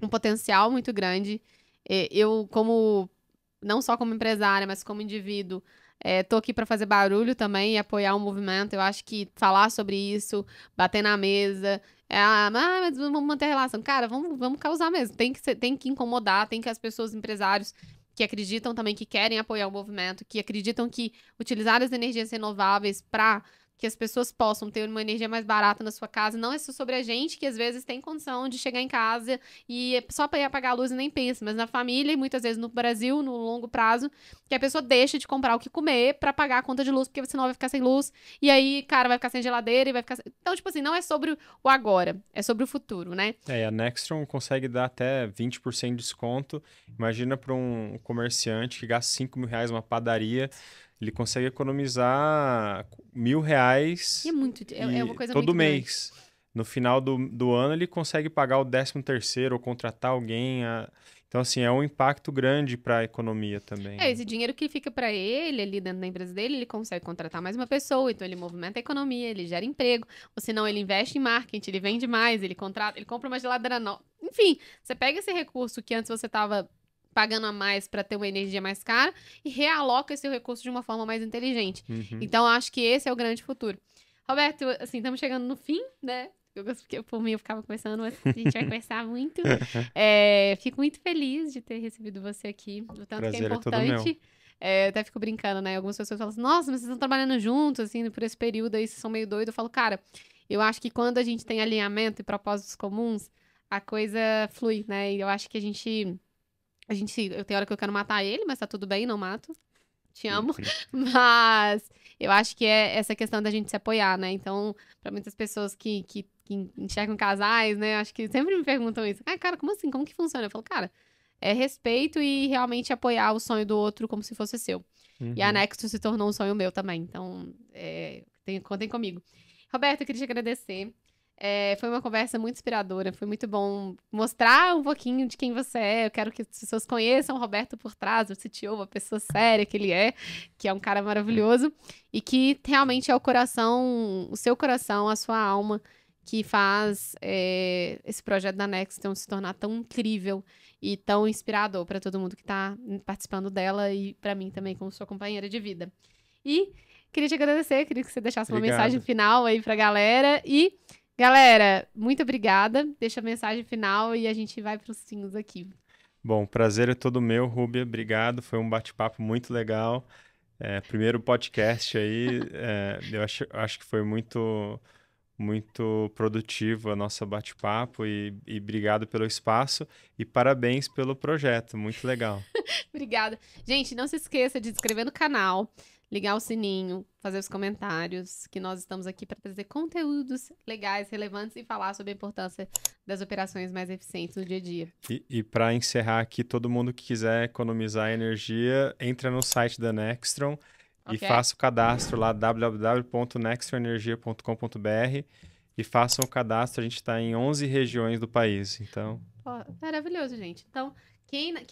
um potencial muito grande. Eu, não só como empresária, mas como indivíduo, tô aqui para fazer barulho também e apoiar o movimento. Eu acho que falar sobre isso, bater na mesa, mas vamos manter a relação. Cara, vamos causar mesmo. Tem que incomodar, tem que as pessoas, empresários, que acreditam também, que querem apoiar o movimento, que acreditam que utilizar as energias renováveis para que as pessoas possam ter uma energia mais barata na sua casa. Não é só sobre a gente, que às vezes tem condição de chegar em casa e só para ir apagar a luz e nem pensa, mas na família e muitas vezes no Brasil, no longo prazo, que a pessoa deixa de comprar o que comer para pagar a conta de luz, porque senão vai ficar sem luz, e aí, cara, vai ficar sem geladeira e vai ficar... Então, tipo assim, não é sobre o agora, é sobre o futuro, né? A Nextron consegue dar até 20% de desconto. Imagina para um comerciante que gasta R$5.000 numa padaria, ele consegue economizar R$1.000 é uma coisa todo muito mês. Grande. No final do ano, ele consegue pagar o 13º ou contratar alguém. Então, assim, é um impacto grande para a economia também. Esse dinheiro que fica para ele ali dentro da empresa dele, ele consegue contratar mais uma pessoa, então ele movimenta a economia, ele gera emprego, ou senão ele investe em marketing, ele vende mais, ele compra uma geladeira nova. Enfim, você pega esse recurso que antes você estava pagando a mais para ter uma energia mais cara e realoca esse recurso de uma forma mais inteligente. Então, acho que esse é o grande futuro. Roberto, assim, estamos chegando no fim, né? Por mim, eu ficava conversando, mas a gente vai conversar muito. Fico muito feliz de ter recebido você aqui, o tanto Prazer que é importante. É todo meu. Eu até fico brincando, né? Algumas pessoas falam assim, nossa, mas vocês estão trabalhando juntos, assim, por esse período aí, vocês são meio doidos. Eu falo, cara, eu acho que quando a gente tem alinhamento e propósitos comuns, a coisa flui, né? E eu acho que eu tenho hora que eu quero matar ele, mas tá tudo bem, não mato. Te amo. Mas eu acho que é essa questão da gente se apoiar, né? Então, para muitas pessoas que enxergam casais, né? Acho que sempre me perguntam isso. Cara, como assim? Como que funciona? Eu falo, cara, é respeito e realmente apoiar o sonho do outro como se fosse seu. E a Nextron se tornou um sonho meu também. Então, contem comigo. Roberto, eu queria te agradecer. Foi uma conversa muito inspiradora, foi muito bom mostrar um pouquinho de quem você é. Eu quero que as pessoas conheçam o Roberto por trás, o CTO, a pessoa séria que ele é, que é um cara maravilhoso, e que realmente é o seu coração, a sua alma, que faz esse projeto da Nextron se tornar tão incrível e tão inspirador para todo mundo que está participando dela e para mim também como sua companheira de vida. E queria te agradecer, queria que você deixasse uma mensagem final aí pra galera e... Galera, muito obrigada. Deixa a mensagem final e a gente vai para os sinos aqui. Bom, prazer é todo meu, Rúbia. Obrigado. Foi um bate-papo muito legal. Primeiro podcast aí. Eu acho que foi muito, muito produtivo a nossa bate-papo e obrigado pelo espaço e parabéns pelo projeto. Muito legal. Obrigada. Gente, não se esqueça de se inscrever no canal. ligar o sininho, fazer os comentários, que nós estamos aqui para trazer conteúdos legais, relevantes e falar sobre a importância das operações mais eficientes no dia a dia. E para encerrar aqui, todo mundo que quiser economizar energia, entra no site da Nextron e faça o cadastro lá, www.nextronenergia.com.br, e façam o cadastro. A gente está em 11 regiões do país, então... Maravilhoso, gente. Então,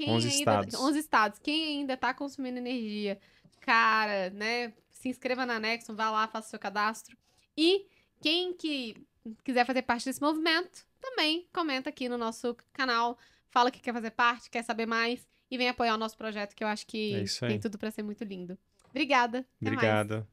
11 estados. 11 estados. Quem ainda está consumindo energia, cara, né? Se inscreva na Nexon, vá lá, faça o seu cadastro. E quem quiser fazer parte desse movimento, também comenta aqui no nosso canal, fala que quer fazer parte, quer saber mais e vem apoiar o nosso projeto, que eu acho que tem tudo para ser muito lindo. Obrigada. Até mais. Obrigado.